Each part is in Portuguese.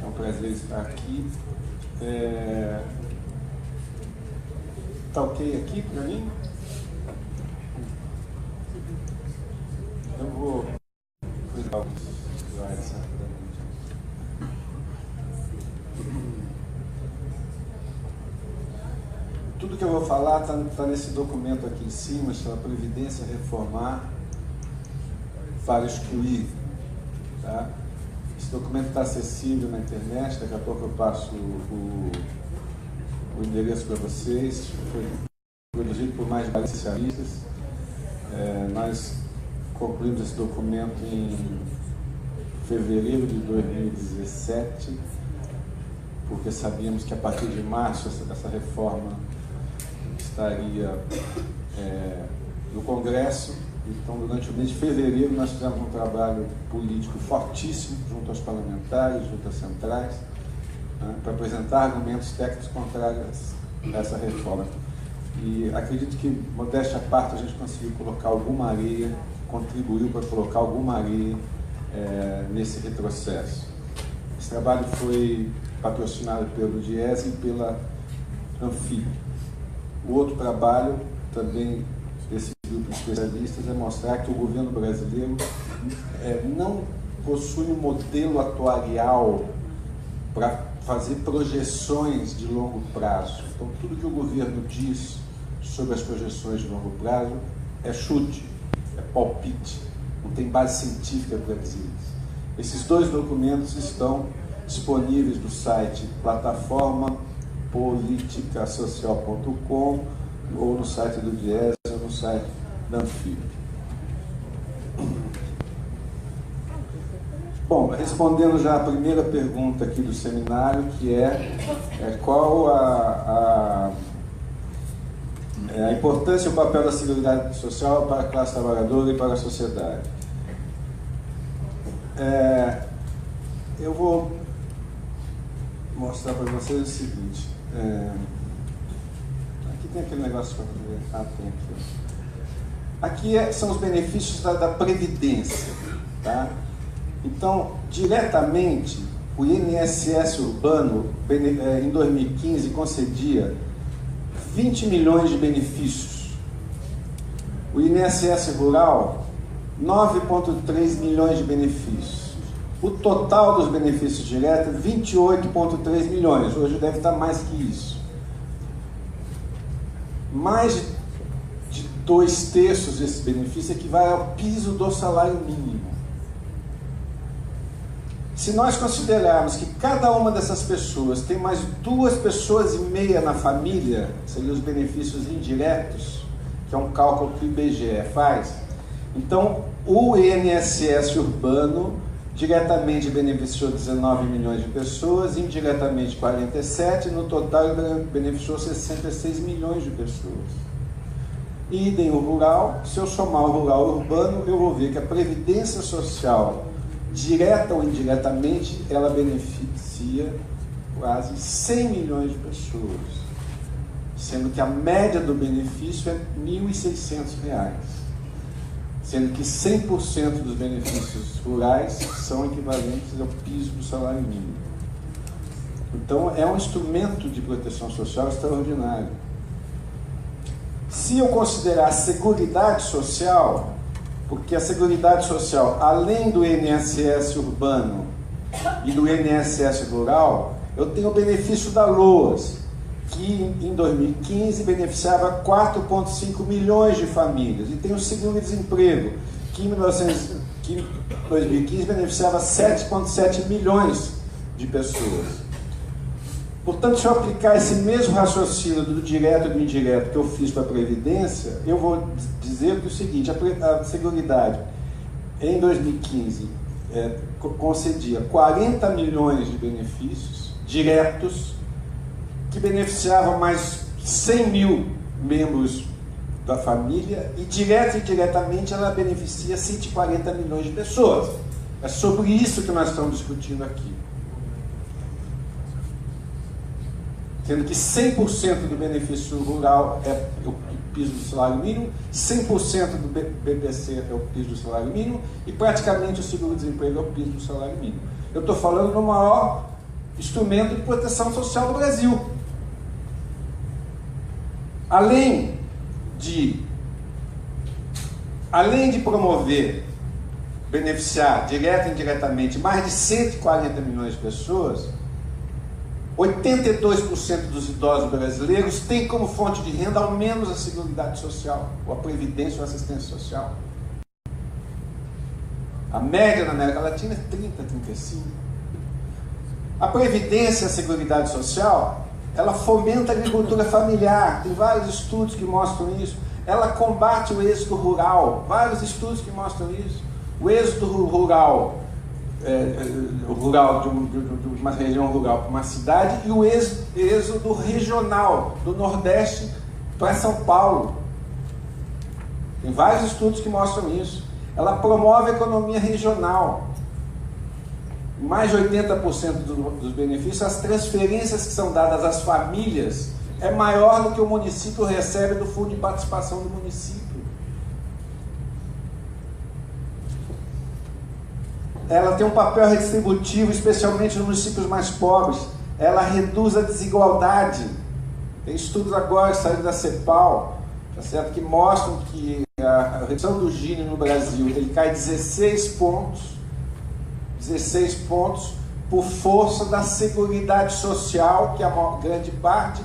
um prazer estar aqui. Tá ok aqui para mim? Eu vou cuidar alguns slides rapidamente. Tudo que eu vou falar está nesse documento aqui em cima, chama Previdência Reformar para Excluir. Tá? Esse documento está acessível na internet, daqui a pouco eu passo o endereço para vocês. Foi produzido por mais de 40 especialistas. Nós concluímos esse documento em fevereiro de 2017, porque sabíamos que a partir de março essa reforma estaria no Congresso. Então, durante o mês de fevereiro, nós fizemos um trabalho político fortíssimo junto aos parlamentares, junto às centrais, para apresentar argumentos técnicos contrários a essa reforma. E acredito que, modéstia à parte, a gente conseguiu colocar alguma areia, contribuiu para colocar alguma areia nesse retrocesso. Esse trabalho foi patrocinado pelo Diese e pela Anfib. O outro trabalho, também desse grupo de especialistas, é mostrar que o governo brasileiro não possui um modelo atuarial para fazer projeções de longo prazo. Então, tudo que o governo diz sobre as projeções de longo prazo é chute, é palpite, não tem base científica para dizer isso. Esses dois documentos estão disponíveis no site plataformapoliticasocial.com ou no site do Diese ou no site da Anfib. Bom, respondendo já a primeira pergunta aqui do seminário, que qual a importância e o papel da Seguridade Social para a classe trabalhadora e para a sociedade. Eu vou mostrar para vocês o seguinte. Aqui tem aquele negócio para ver. Tem aqui. Aqui são os benefícios da Previdência. Tá? Então, diretamente, o INSS urbano, em 2015, concedia 20 milhões de benefícios. O INSS rural, 9,3 milhões de benefícios. O total dos benefícios diretos, 28,3 milhões. Hoje deve estar mais que isso. Mais de 2/3 desses benefícios equivale ao piso do salário mínimo. Se nós considerarmos que cada uma dessas pessoas tem mais 2,5 pessoas na família, seriam os benefícios indiretos, que é um cálculo que o IBGE faz, então o INSS urbano diretamente beneficiou 19 milhões de pessoas, indiretamente 47, no total beneficiou 66 milhões de pessoas. Idem o rural, se eu somar o rural e o urbano, eu vou ver que a Previdência Social, direta ou indiretamente, ela beneficia quase 100 milhões de pessoas, sendo que a média do benefício é R$ 1.600, sendo que 100% dos benefícios rurais são equivalentes ao piso do salário mínimo. Então, é um instrumento de proteção social extraordinário. Se eu considerar a Seguridade Social, porque a Seguridade Social, além do INSS urbano e do INSS rural, eu tenho o benefício da LOAS, que em 2015 beneficiava 4,5 milhões de famílias, e tem o seguro-desemprego, que em 2015 beneficiava 7,7 milhões de pessoas. Portanto, se eu aplicar esse mesmo raciocínio do direto e do indireto que eu fiz para a Previdência, eu vou dizer que o seguinte: a Seguridade, em 2015, concedia 40 milhões de benefícios diretos, que beneficiavam mais 100 mil membros da família, e direta e indiretamente ela beneficia 140 milhões de pessoas. É sobre isso que nós estamos discutindo aqui. Sendo que 100% do benefício rural é o piso do salário mínimo, 100% do BPC é o piso do salário mínimo, e praticamente o seguro-desemprego é o piso do salário mínimo. Eu estou falando no maior instrumento de proteção social do Brasil. Além de promover, beneficiar direta e indiretamente mais de 140 milhões de pessoas, 82% dos idosos brasileiros têm como fonte de renda ao menos a Seguridade Social, ou a Previdência ou a Assistência Social. A média na América Latina é 30, 35. A Previdência e a Seguridade Social, ela fomenta a agricultura familiar, tem vários estudos que mostram isso. Ela combate o êxodo rural, vários estudos que mostram isso. O êxodo rural, de uma região rural para uma cidade, e o êxodo regional, do Nordeste para São Paulo. Tem vários estudos que mostram isso. Ela promove a economia regional. Mais de 80% dos benefícios, as transferências que são dadas às famílias, é maior do que o município recebe do fundo de participação do município. Ela tem um papel redistributivo, especialmente nos municípios mais pobres. Ela reduz a desigualdade. Tem estudos agora saindo da CEPAL, tá certo, que mostram que a redução do Gini no Brasil, ele cai 16 pontos por força da Seguridade Social, que é a grande parte,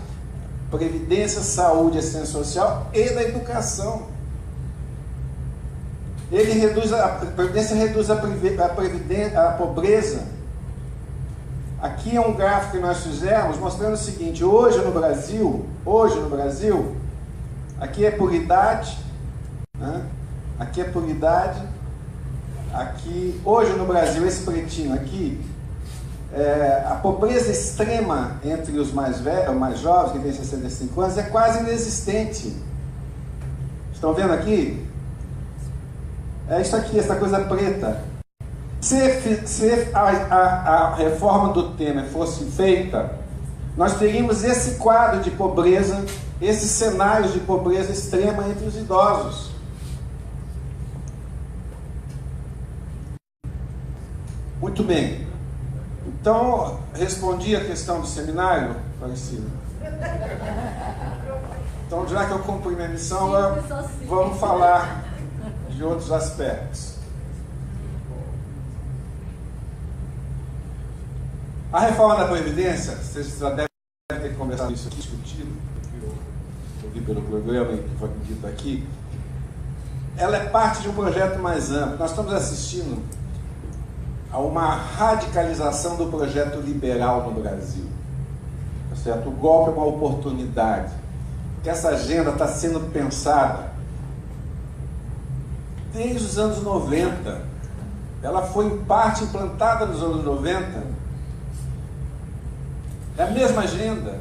Previdência, Saúde, Assistência Social e da educação. A Previdência reduz a pobreza. Aqui é um gráfico que nós fizemos mostrando o seguinte: hoje no Brasil, aqui é por idade, né? Aqui é por idade. Aqui, hoje no Brasil, esse pretinho aqui, a pobreza extrema entre os mais velhos, mais jovens, que têm 65 anos, é quase inexistente. Estão vendo aqui? É isso aqui, essa coisa preta. Se a reforma do Temer fosse feita, nós teríamos esse quadro de pobreza, esses cenários de pobreza extrema entre os idosos. Muito bem. Então, respondi a questão do seminário, Aparecida? Então, já que eu cumpri minha missão, vamos falar de outros aspectos. A reforma da Previdência, vocês já devem ter conversado isso aqui, discutido, eu vi pelo programa que foi dito aqui, ela é parte de um projeto mais amplo. Nós estamos assistindo a uma radicalização do projeto liberal no Brasil. Tá certo? O golpe é uma oportunidade. Que essa agenda está sendo pensada desde os anos 90. Ela foi em parte implantada nos anos 90. É a mesma agenda.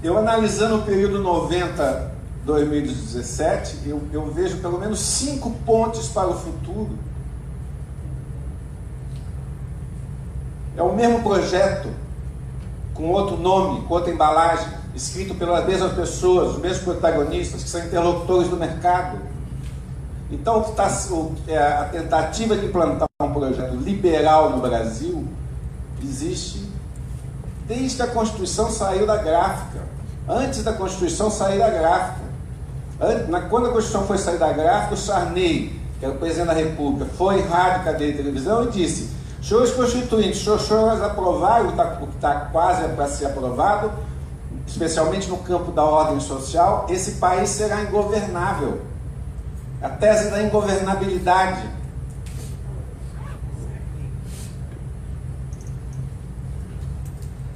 Eu, analisando o período 90-2017, eu vejo pelo menos 5 pontes para o futuro. É o mesmo projeto, com outro nome, com outra embalagem, escrito pelas mesmas pessoas, os mesmos protagonistas, que são interlocutores do mercado. Então, a tentativa de implantar um projeto liberal no Brasil existe desde que a Constituição saiu da gráfica. Antes da Constituição sair da gráfica. Quando a Constituição foi sair da gráfica, o Sarney, que era o presidente da República, foi em rádio, cadeia e televisão e disse: senhores constituintes, senhores aprovaram o que está quase para ser aprovado, especialmente no campo da ordem social, esse país será ingovernável. A tese da ingovernabilidade.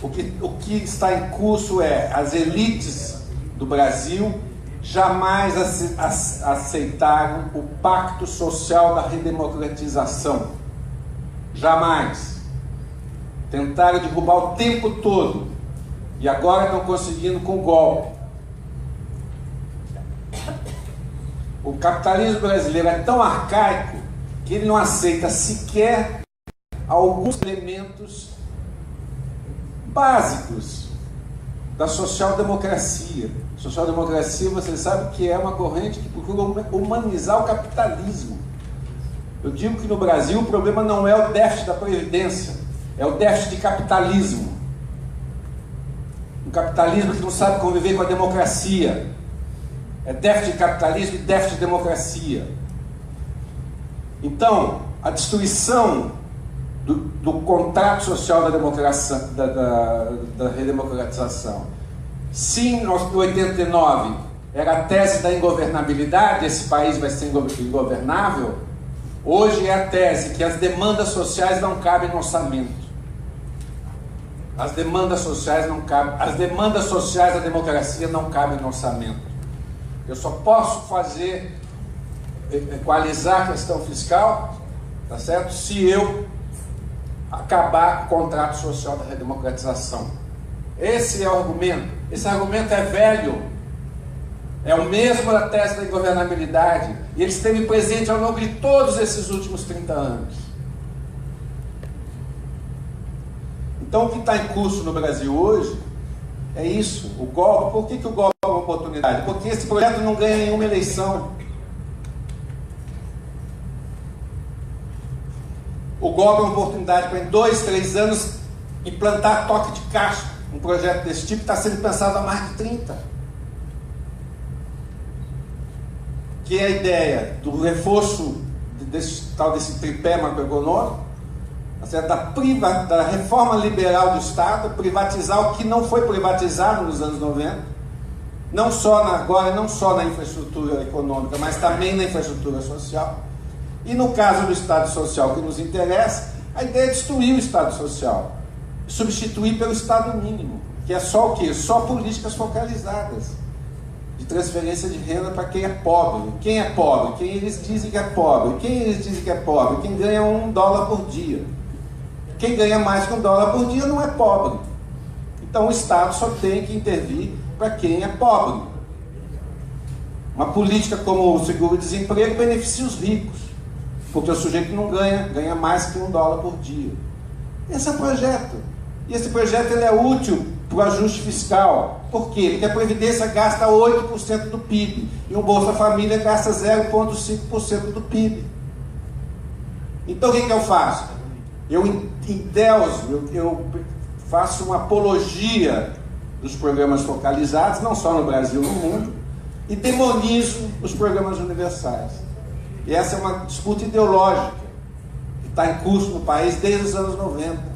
O que está em curso é: as elites do Brasil jamais aceitaram o pacto social da redemocratização. Jamais. Tentaram derrubar o tempo todo. E agora estão conseguindo com o golpe. O capitalismo brasileiro é tão arcaico que ele não aceita sequer alguns elementos básicos da social-democracia. Social-democracia, você sabe que é uma corrente que procura humanizar o capitalismo. Eu digo que no Brasil o problema não é o déficit da Previdência, é o déficit de capitalismo. Um capitalismo que não sabe conviver com a democracia. É déficit de capitalismo e déficit de democracia. Então, a destruição do contrato social da redemocratização. Se em 89 era a tese da ingovernabilidade, esse país vai ser ingovernável, hoje é a tese que as demandas sociais não cabem no orçamento. As demandas sociais não cabem, as demandas sociais da democracia não cabem no orçamento. Eu só posso equalizar a questão fiscal, tá certo? Se eu acabar com o contrato social da redemocratização. Esse é o argumento. Esse argumento é velho. É o mesmo da tese da ingovernabilidade. E ele esteve presente ao longo de todos esses últimos 30 anos. Então, o que está em curso no Brasil hoje é isso, o golpe. Por que o golpe é uma oportunidade? Porque esse projeto não ganha nenhuma eleição. O golpe é uma oportunidade para, em 2, 3 anos, implantar toque de caixa. Um projeto desse tipo está sendo pensado há mais de 30. Que é a ideia do reforço desse tripé macroeconômico, da reforma liberal do Estado, privatizar o que não foi privatizado nos anos 90, não só na infraestrutura econômica, mas também na infraestrutura social. E no caso do Estado Social que nos interessa, a ideia é destruir o Estado Social, substituir pelo Estado mínimo, que é só o quê? Só políticas focalizadas de transferência de renda para quem é pobre. Quem é pobre? Quem eles dizem que é pobre. Quem eles dizem que é pobre? Quem ganha $1 por dia. Quem ganha mais que $1 por dia não é pobre. Então o Estado só tem que intervir para quem é pobre. Uma política como o seguro-desemprego beneficia os ricos, porque o sujeito não ganha mais que $1 por dia. Esse é o projeto. E esse projeto ele é útil para o ajuste fiscal. Por quê? Porque a Previdência gasta 8% do PIB e o Bolsa Família gasta 0,5% do PIB. Então o que eu faço? Eu endeuso, eu faço uma apologia dos programas focalizados, não só no Brasil, no mundo, e demonizo os programas universais. E essa é uma disputa ideológica que está em curso no país desde os anos 90.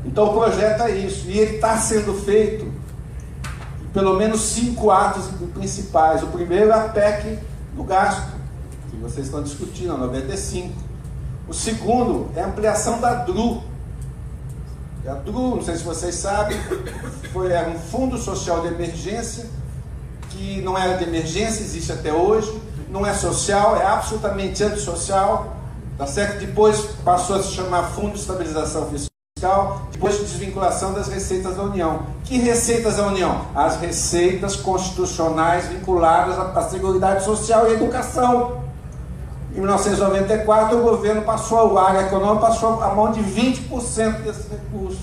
Então o projeto é isso, e ele está sendo feito em pelo menos 5 atos principais. O primeiro é a PEC do gasto, que vocês estão discutindo, a 95. O segundo é a ampliação da DRU. A DRU, não sei se vocês sabem, era um fundo social de emergência, que não era de emergência, existe até hoje, não é social, é absolutamente antissocial, tá certo? Depois passou a se chamar Fundo de Estabilização Fiscal, depois de desvinculação das receitas da União. Que receitas da União? As receitas constitucionais vinculadas à Seguridade Social e à Educação. Em 1994, o governo passou, a área econômica passou a mão de 20% desses recursos.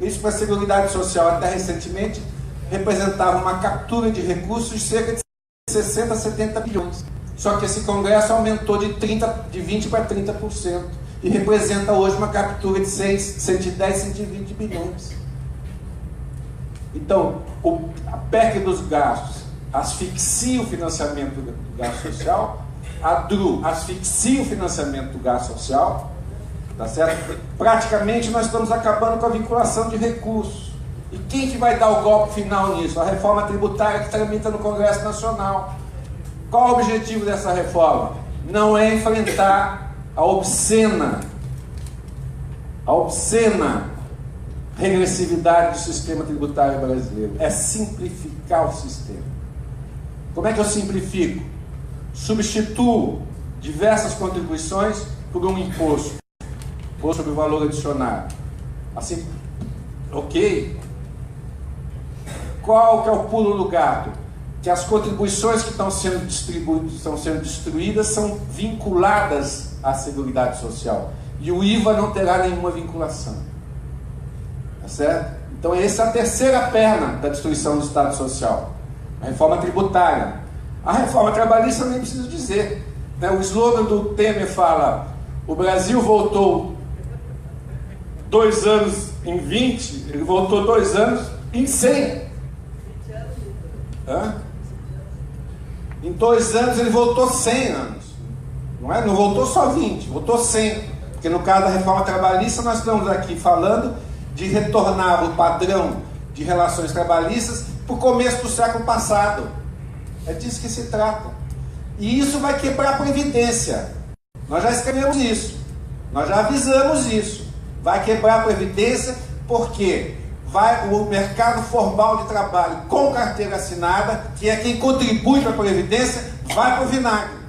Isso para a Seguridade Social, até recentemente, representava uma captura de recursos de cerca de 60 a 70 bilhões. Só que esse Congresso aumentou de 20% para 30% e representa hoje uma captura de 110, 120 bilhões. Então, a PEC dos gastos asfixia o financiamento do gasto social, a DRU asfixia o financiamento do gasto social, tá certo? Praticamente nós estamos acabando com a vinculação de recursos. E quem que vai dar o golpe final nisso? A reforma tributária que tramita no Congresso Nacional. Qual o objetivo dessa reforma? Não é enfrentar a obscena regressividade do sistema tributário brasileiro. É simplificar o sistema. Como é que eu simplifico? Substituo diversas contribuições por um imposto sobre o valor adicionado. Assim, ok? Qual que é o pulo do gato? Que as contribuições que estão sendo destruídas são vinculadas à Seguridade Social. E o IVA não terá nenhuma vinculação. Tá certo? Então essa é a terceira perna da destruição do Estado Social. A reforma tributária. A reforma trabalhista eu nem preciso dizer. né, o slogan do Temer fala: o Brasil voltou 2 anos em 20, ele voltou 2 anos em 100. Hã? Em 2 anos ele voltou 100 anos. Não é? Não voltou só 20, voltou 100. Porque no caso da reforma trabalhista nós estamos aqui falando de retornar o padrão de relações trabalhistas para o começo do século passado. É disso que se trata. E isso vai quebrar a Previdência. Nós já escrevemos isso. Nós já avisamos isso. Vai quebrar a Previdência porque o mercado formal de trabalho com carteira assinada, que é quem contribui para a Previdência, vai para o vinagre.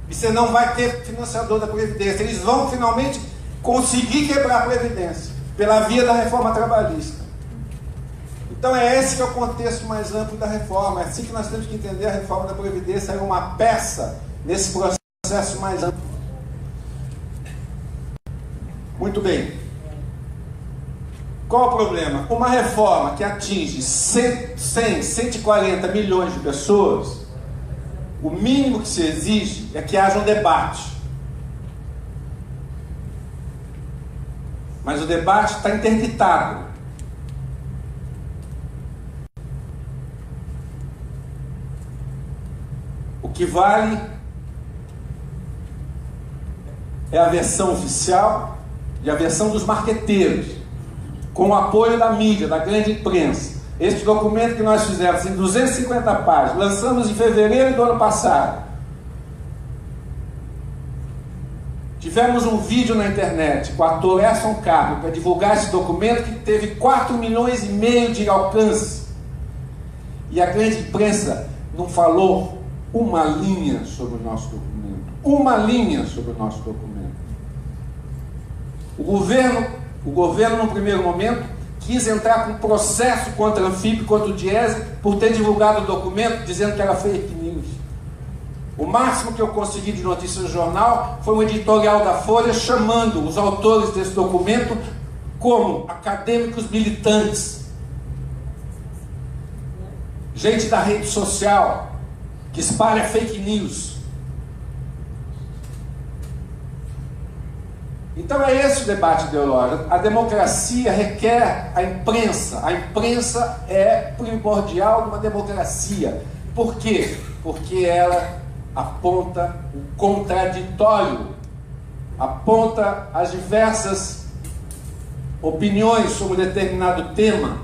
E você não vai ter financiador da Previdência. Eles vão finalmente conseguir quebrar a Previdência pela via da reforma trabalhista. Então é esse que é o contexto mais amplo da reforma. É assim que nós temos que entender a reforma da Previdência. É uma peça nesse processo mais amplo. Muito bem. Qual o problema? Uma reforma que atinge 100, 140 milhões de pessoas, o mínimo que se exige é que haja um debate. Mas o debate está interditado. O que vale é a versão oficial e a versão dos marqueteiros, com o apoio da mídia, da grande imprensa. Este documento que nós fizemos em 250 páginas, lançamos em fevereiro do ano passado. Tivemos um vídeo na internet com o ator Erson Carlos para divulgar esse documento, que teve 4,5 milhões de alcance. E a grande imprensa não falou uma linha sobre o nosso documento. Uma linha sobre o nosso documento. O governo, no primeiro momento, quis entrar com um processo contra a Anfip, contra o Diese, por ter divulgado o documento dizendo que era fake news. O máximo que eu consegui de notícia no jornal foi um editorial da Folha chamando os autores desse documento como acadêmicos militantes. Gente da rede social que espalha fake news. Então é esse o debate ideológico. A democracia requer a imprensa. A imprensa é primordial numa democracia. Por quê? Porque ela aponta o contraditório, aponta as diversas opiniões sobre um determinado tema.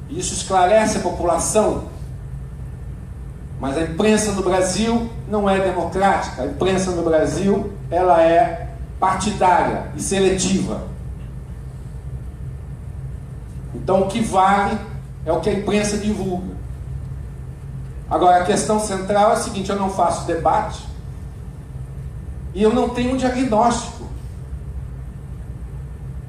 Isso esclarece a população. Mas a imprensa no Brasil não é democrática. A imprensa no Brasil, ela é partidária e seletiva. Então o que vale é o que a imprensa divulga. Agora a questão central é a seguinte: eu não faço debate e eu não tenho um diagnóstico.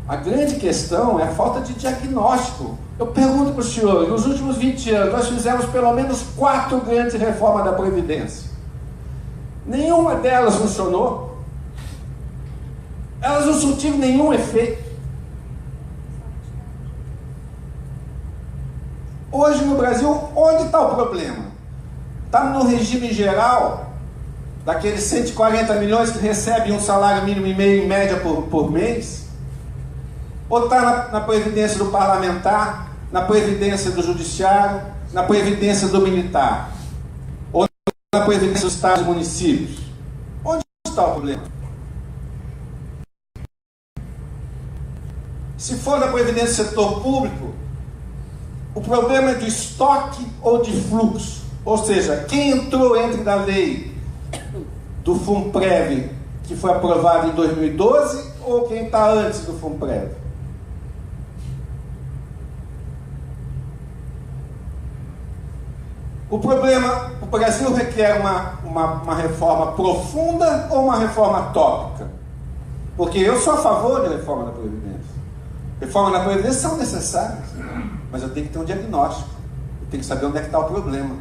A grande questão é a falta de diagnóstico. Eu pergunto para o senhor, nos últimos 20 anos nós fizemos pelo menos 4 grandes reformas da Previdência. Nenhuma delas funcionou. Elas não surtiram nenhum efeito. Hoje no Brasil, onde está o problema? Está no regime geral, daqueles 140 milhões que recebem um salário mínimo e meio em média por mês? Ou está na previdência do parlamentar, na previdência do judiciário, na previdência do militar? Ou na previdência dos estados e municípios? Onde está o problema? Se for da previdência do setor público, o problema é de estoque ou de fluxo. Ou seja, quem entrou dentro da lei do FUNPREV, que foi aprovado em 2012, ou quem está antes do FUNPREV? O problema, o Brasil requer uma reforma profunda ou uma reforma tópica? Porque eu sou a favor da reforma da Previdência. Reforma da Previdência são necessárias, mas eu tenho que ter um diagnóstico. Eu tenho que saber onde é que está o problema.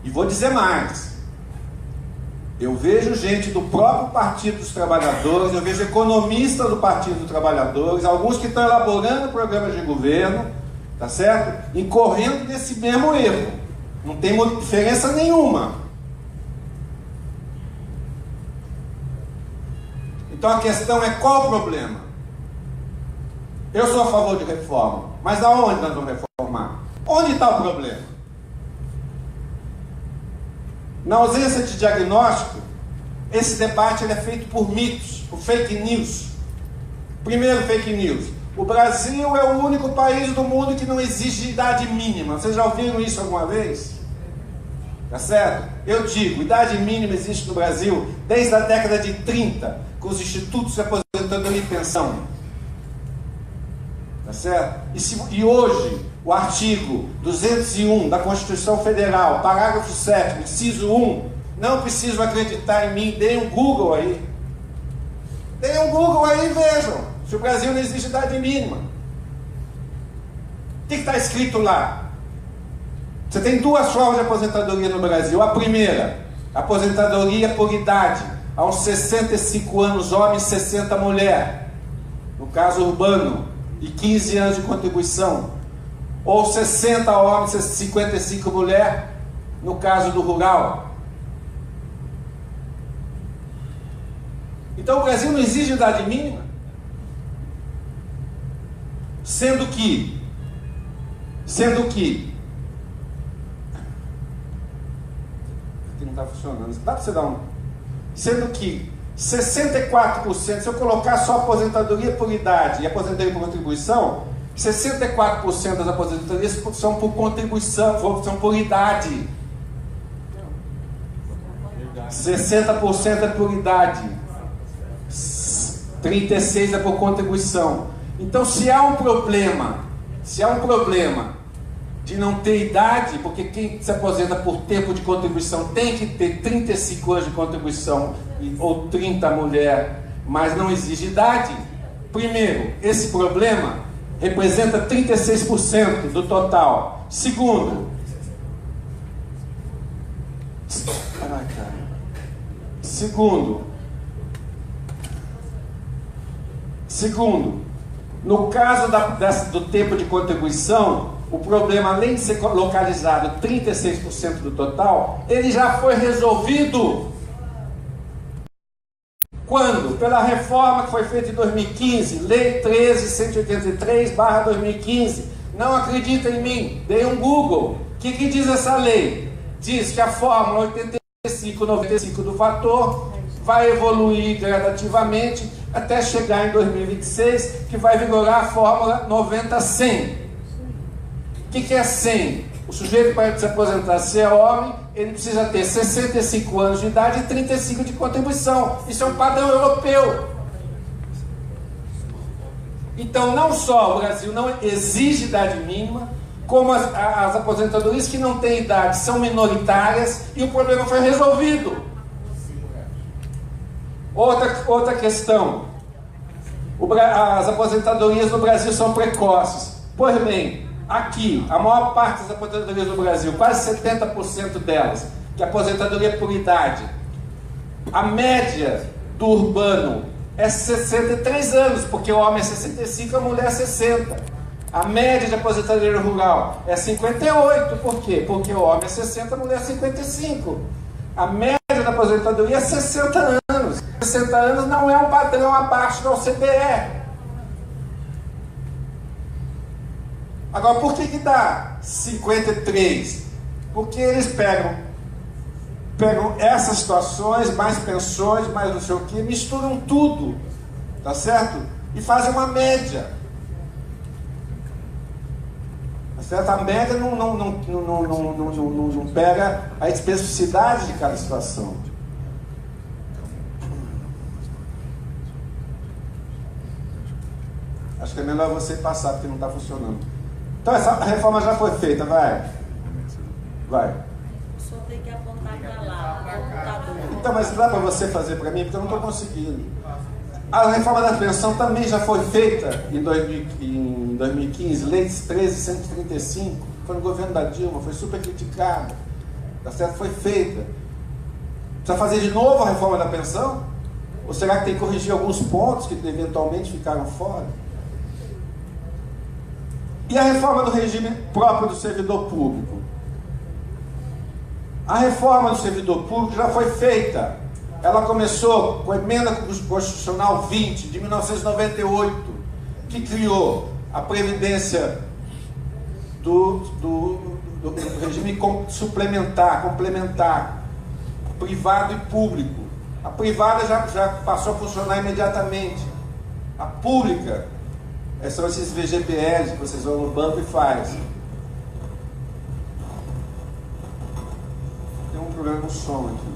E vou dizer mais. Eu vejo gente do próprio Partido dos Trabalhadores, eu vejo economistas do Partido dos Trabalhadores, alguns que estão elaborando programas de governo, tá certo? Incorrendo nesse mesmo erro. Não tem diferença nenhuma. Então a questão é qual o problema? Eu sou a favor de reforma, mas aonde nós vamos reformar? Onde está o problema? Na ausência de diagnóstico, esse debate ele é feito por mitos, por fake news. Primeiro fake news. O Brasil é o único país do mundo que não exige idade mínima. Vocês já ouviram isso alguma vez? Tá certo? Eu digo, idade mínima existe no Brasil desde a década de 30, com os institutos de aposentadoria e pensão. Tá certo? E hoje, o artigo 201 da Constituição Federal, parágrafo 7º, inciso 1, não preciso acreditar em mim, deem um Google aí. Deem um Google aí e vejam se o Brasil não exige idade mínima. O que está escrito lá? Você tem duas formas de aposentadoria no Brasil. A primeira, aposentadoria por idade, aos 65 anos homem, 60 mulher, no caso urbano, e 15 anos de contribuição. Ou 60 homens, 55 mulher, no caso do rural. Então o Brasil não exige idade mínima, sendo que aqui não está funcionando, dá para você dar sendo que 64%, se eu colocar só aposentadoria por idade e aposentadoria por contribuição, 64% das aposentadorias são por contribuição, são por idade. 60% é por idade, 36% é por contribuição. Então, se há um problema de não ter idade, porque quem se aposenta por tempo de contribuição tem que ter 35 anos de contribuição ou 30 mulher, mas não exige idade. Primeiro, esse problema representa 36% do total. Segundo, no caso do tempo de contribuição, o problema, além de ser localizado 36% do total, ele já foi resolvido. Quando? Pela reforma que foi feita em 2015, Lei 13.183/2015. Não acredita em mim, dei um Google. O que diz essa lei? Diz que a fórmula 85/95 do fator vai evoluir gradativamente até chegar em 2026, que vai vigorar a fórmula 90/100. O que é 100? O sujeito, para se aposentar, se é homem, ele precisa ter 65 anos de idade e 35 de contribuição. Isso é um padrão europeu. Então, não só o Brasil não exige idade mínima, como as aposentadorias que não têm idade são minoritárias e o problema foi resolvido. Outra questão. As aposentadorias no Brasil são precoces. Pois bem, aqui, a maior parte das aposentadorias do Brasil, quase 70% delas, que é aposentadoria por idade, a média do urbano é 63 anos, porque o homem é 65 e a mulher é 60. A média de aposentadoria rural é 58, por quê? Porque o homem é 60, a mulher é 55. A média da aposentadoria é 60 anos. 60 anos não é um padrão abaixo da OCDE. Agora, por que dá 53? Porque eles pegam essas situações, mais pensões, mais não sei o que, misturam tudo, tá certo? E fazem uma média. Tá certo? A média não pega a especificidade de cada situação. Acho que é melhor você passar, porque não está funcionando. Então, essa reforma já foi feita, vai. O senhor tem que apontar para lá, no computador. Então, mas dá para você fazer para mim, porque eu não estou conseguindo. A reforma da pensão também já foi feita em 2015, Lei 13.135, foi no governo da Dilma, foi super criticada, tá certo? Foi feita. Precisa fazer de novo a reforma da pensão? Ou será que tem que corrigir alguns pontos que eventualmente ficaram fora? E a reforma do regime próprio do servidor público? A reforma do servidor público já foi feita. Ela começou com a Emenda Constitucional 20, de 1998, que criou a Previdência do regime complementar, privado e público. A privada já passou a funcionar imediatamente. A pública, são esses VGBLs que vocês vão no banco e faz. Tem um problema com o som aqui.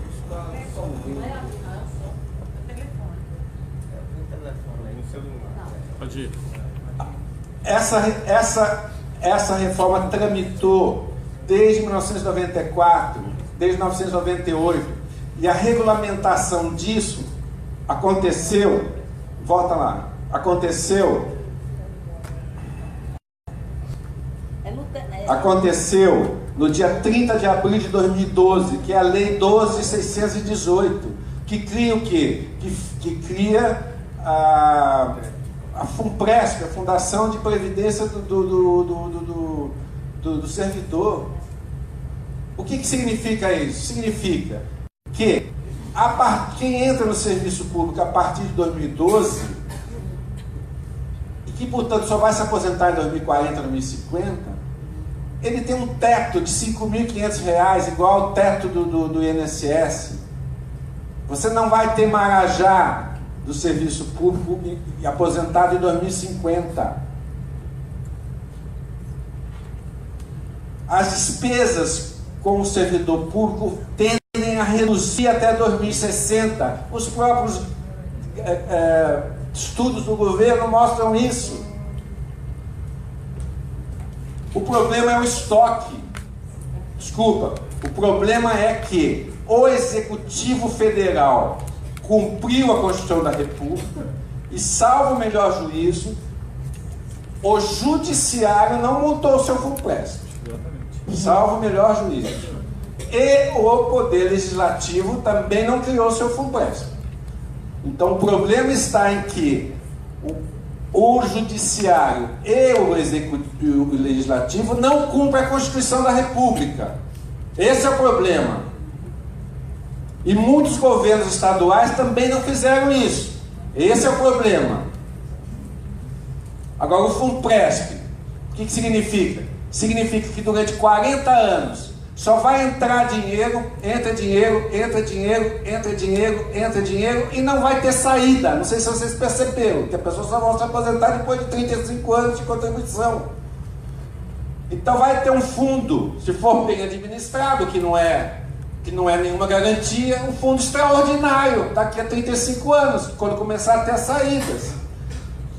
Pode ir. Essa reforma tramitou desde 1994, desde 1998, e a regulamentação disso aconteceu, volta lá, aconteceu no dia 30 de abril de 2012, que é a Lei 12.618, que cria o quê? Que cria a FUNPRESP, a Fundação de Previdência do Servidor. O que significa isso? Significa que quem entra no serviço público a partir de 2012, e que, portanto, só vai se aposentar em 2040, 2050, ele tem um teto de R$ 5.500, igual ao teto do INSS. Você não vai ter marajá do serviço público e aposentado em 2050. As despesas com o servidor público tendem a reduzir até 2060. Os próprios estudos do governo mostram isso. O problema é o estoque. Desculpa. O problema é que o Executivo Federal cumpriu a Constituição da República e, salvo o melhor juízo, o Judiciário não montou o seu FUNPRESP, salvo o melhor juízo. E o Poder Legislativo também não criou o seu FUNPRESP. Então o problema está em que o Judiciário e o Legislativo não cumprem a Constituição da República. Esse é o problema. E muitos governos estaduais também não fizeram isso. Esse é o problema. Agora, o FUNPRESP, o que significa? Significa que durante 40 anos só vai entrar dinheiro, entra dinheiro, entra dinheiro, entra dinheiro, entra dinheiro, e não vai ter saída. Não sei se vocês perceberam, que a pessoa só vai se aposentar depois de 35 anos de contribuição. Então vai ter um fundo, se for bem administrado, que não é nenhuma garantia, um fundo extraordinário daqui a 35 anos, quando começar a ter saídas.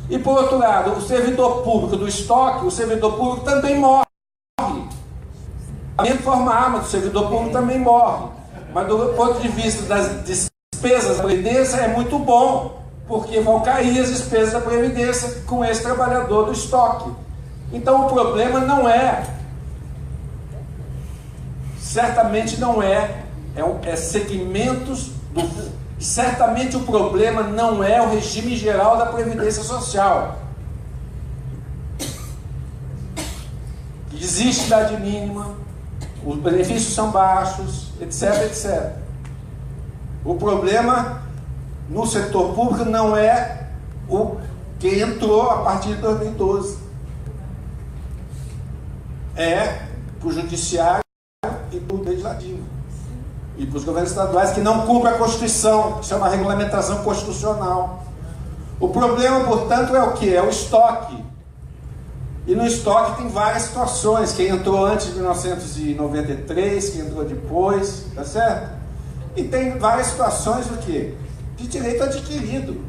E por outro lado, o servidor público do estoque, o servidor público também morre. A mesma forma, mas o servidor público também morre. Mas do ponto de vista das despesas da Previdência é muito bom, porque vão cair as despesas da Previdência com esse trabalhador do estoque. Então o problema não é, certamente não é segmentos do... Certamente o problema não é o regime geral da Previdência Social. Existe idade mínima, os benefícios são baixos, etc, etc. O problema no setor público não é o que entrou a partir de 2012. É para o Judiciário e para o Legislativo. E para os governos estaduais que não cumprem a Constituição, que chama regulamentação constitucional. O problema, portanto, é o que? É o estoque. E no estoque tem várias situações. Quem entrou antes de 1993, quem entrou depois, tá certo? E tem várias situações do que? De direito adquirido.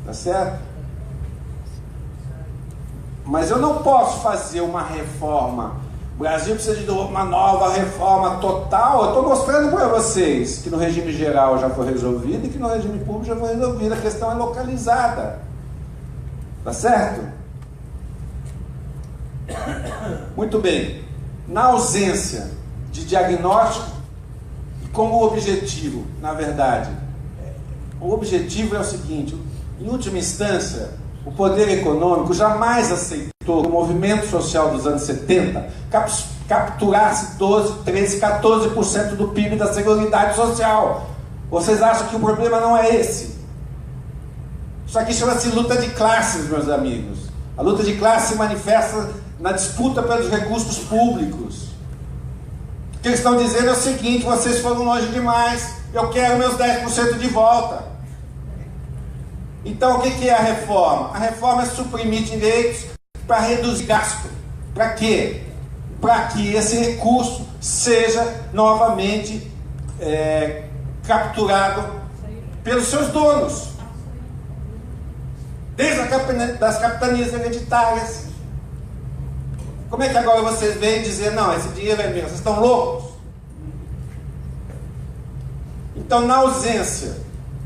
Tá certo? Mas eu não posso fazer uma reforma. O Brasil precisa de uma nova reforma total. Eu estou mostrando para vocês que no regime geral já foi resolvido e que no regime público já foi resolvido. A questão é localizada. Tá certo? Muito bem. Na ausência de diagnóstico, como o objetivo, na verdade, o objetivo é o seguinte: em última instância, o poder econômico jamais aceitou o movimento social dos anos 70 capturasse 12, 13, 14% do PIB da Seguridade Social. Vocês acham que o problema não é esse? Isso aqui chama-se luta de classes, meus amigos. A luta de classe se manifesta na disputa pelos recursos públicos. O que eles estão dizendo é o seguinte: vocês foram longe demais, eu quero meus 10% de volta. Então o que é a reforma? A reforma é suprimir direitos para reduzir gasto. Para quê? Para que esse recurso seja novamente capturado pelos seus donos. Desde das capitanias hereditárias. Como é que agora vocês vêm dizer, não, esse dinheiro é meu? Vocês estão loucos? Então, na ausência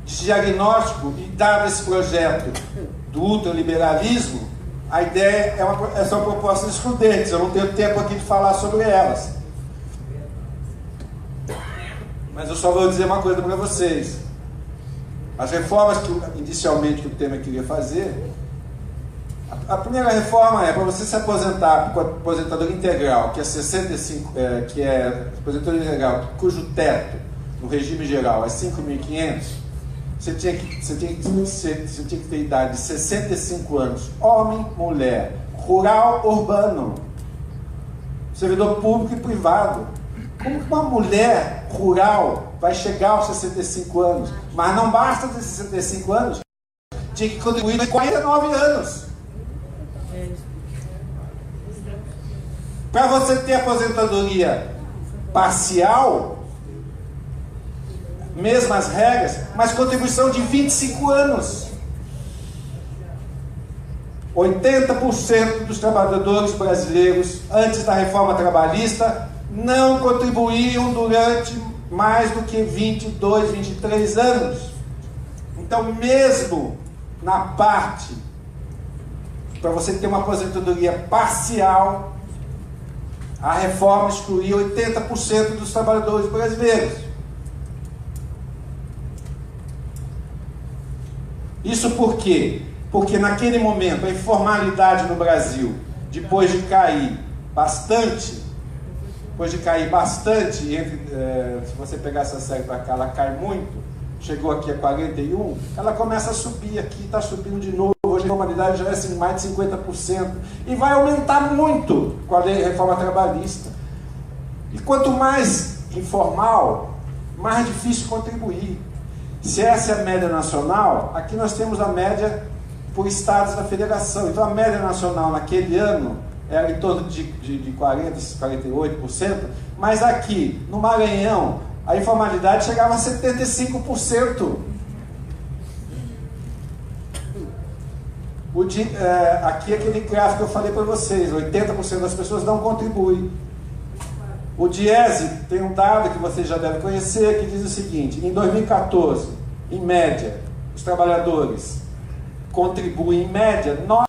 de diagnóstico e dado esse projeto do ultraliberalismo, a ideia são propostas excludentes. Eu não tenho tempo aqui de falar sobre elas. Mas eu só vou dizer uma coisa para vocês. As reformas que inicialmente o Temer queria fazer, a primeira reforma é para você se aposentar com a aposentadoria integral, que é 65, que é aposentadoria integral, cujo teto no regime geral é 5.500, você tinha que ter idade de 65 anos, homem, mulher, rural, urbano, servidor público e privado. Como que uma mulher rural vai chegar aos 65 anos? Mas não basta ter 65 anos, tinha que contribuir com 49 anos. Para você ter aposentadoria parcial, mesmas regras, mas contribuição de 25 anos. 80% dos trabalhadores brasileiros, antes da reforma trabalhista, não contribuíam durante mais do que 22, 23 anos. Então, mesmo na parte, para você ter uma aposentadoria parcial, a reforma excluía 80% dos trabalhadores brasileiros. Isso por quê? Porque naquele momento a informalidade no Brasil, depois de cair bastante, se você pegar essa série para cá, ela cai muito, chegou aqui a 41, ela começa a subir aqui, está subindo de novo, hoje a informalidade já é assim, mais de 50%, e vai aumentar muito com a reforma trabalhista. E quanto mais informal, mais difícil contribuir. Se essa é a média nacional, aqui nós temos a média por estados da federação. Então a média nacional naquele ano era em torno de 40%, 48%, mas aqui, no Maranhão, a informalidade chegava a 75%. Aqui aquele gráfico que eu falei para vocês, 80% das pessoas não contribuem. O Diese tem um dado que vocês já devem conhecer, que diz o seguinte: em 2014, em média, os trabalhadores contribuem em média 9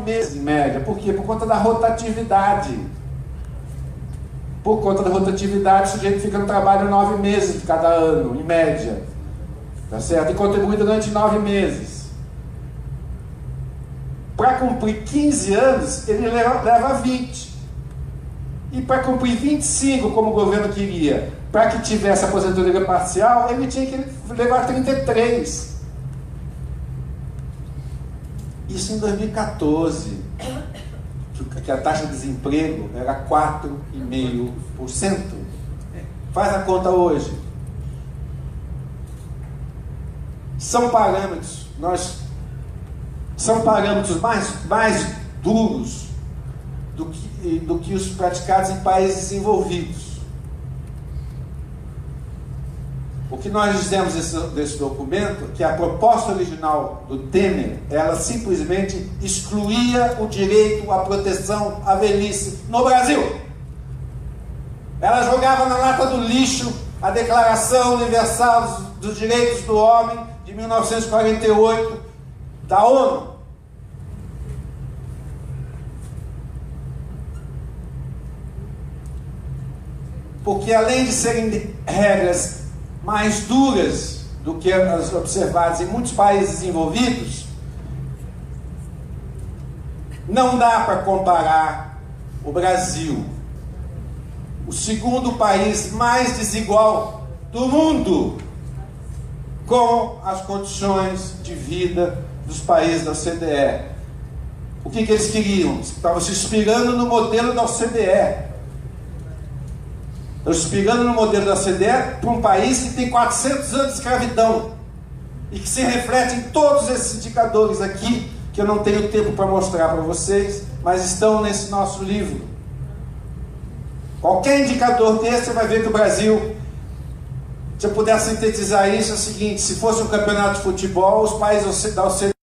meses em média. Por quê? Por conta da rotatividade. Por conta da rotatividade, o sujeito fica no trabalho 9 meses de cada ano, em média. Tá certo? E contribui durante 9 meses. Para cumprir 15 anos, ele leva 20. E para cumprir 25, como o governo queria, para que tivesse aposentadoria parcial, ele tinha que levar 33. Isso em 2014, que a taxa de desemprego era 4,5%. Faz a conta hoje. São parâmetros, mais duros do que os praticados em países desenvolvidos. O que nós dizemos desse documento, que a proposta original do Temer, ela simplesmente excluía o direito à proteção à velhice no Brasil. Ela jogava na lata do lixo a Declaração Universal dos Direitos do Homem de 1948 da ONU. Porque além de serem regras mais duras do que as observadas em muitos países desenvolvidos, não dá para comparar o Brasil o segundo país mais desigual do mundo, com as condições de vida dos países da OCDE. O que eles queriam? Estavam se inspirando no modelo da OCDE. Estão se inspirando no modelo da OCDE para um país que tem 400 anos de escravidão e que se reflete em todos esses indicadores aqui, que eu não tenho tempo para mostrar para vocês, mas estão nesse nosso livro. Qualquer indicador desse, você vai ver que o Brasil, se eu puder sintetizar isso, é o seguinte: se fosse um campeonato de futebol, os países da OCDE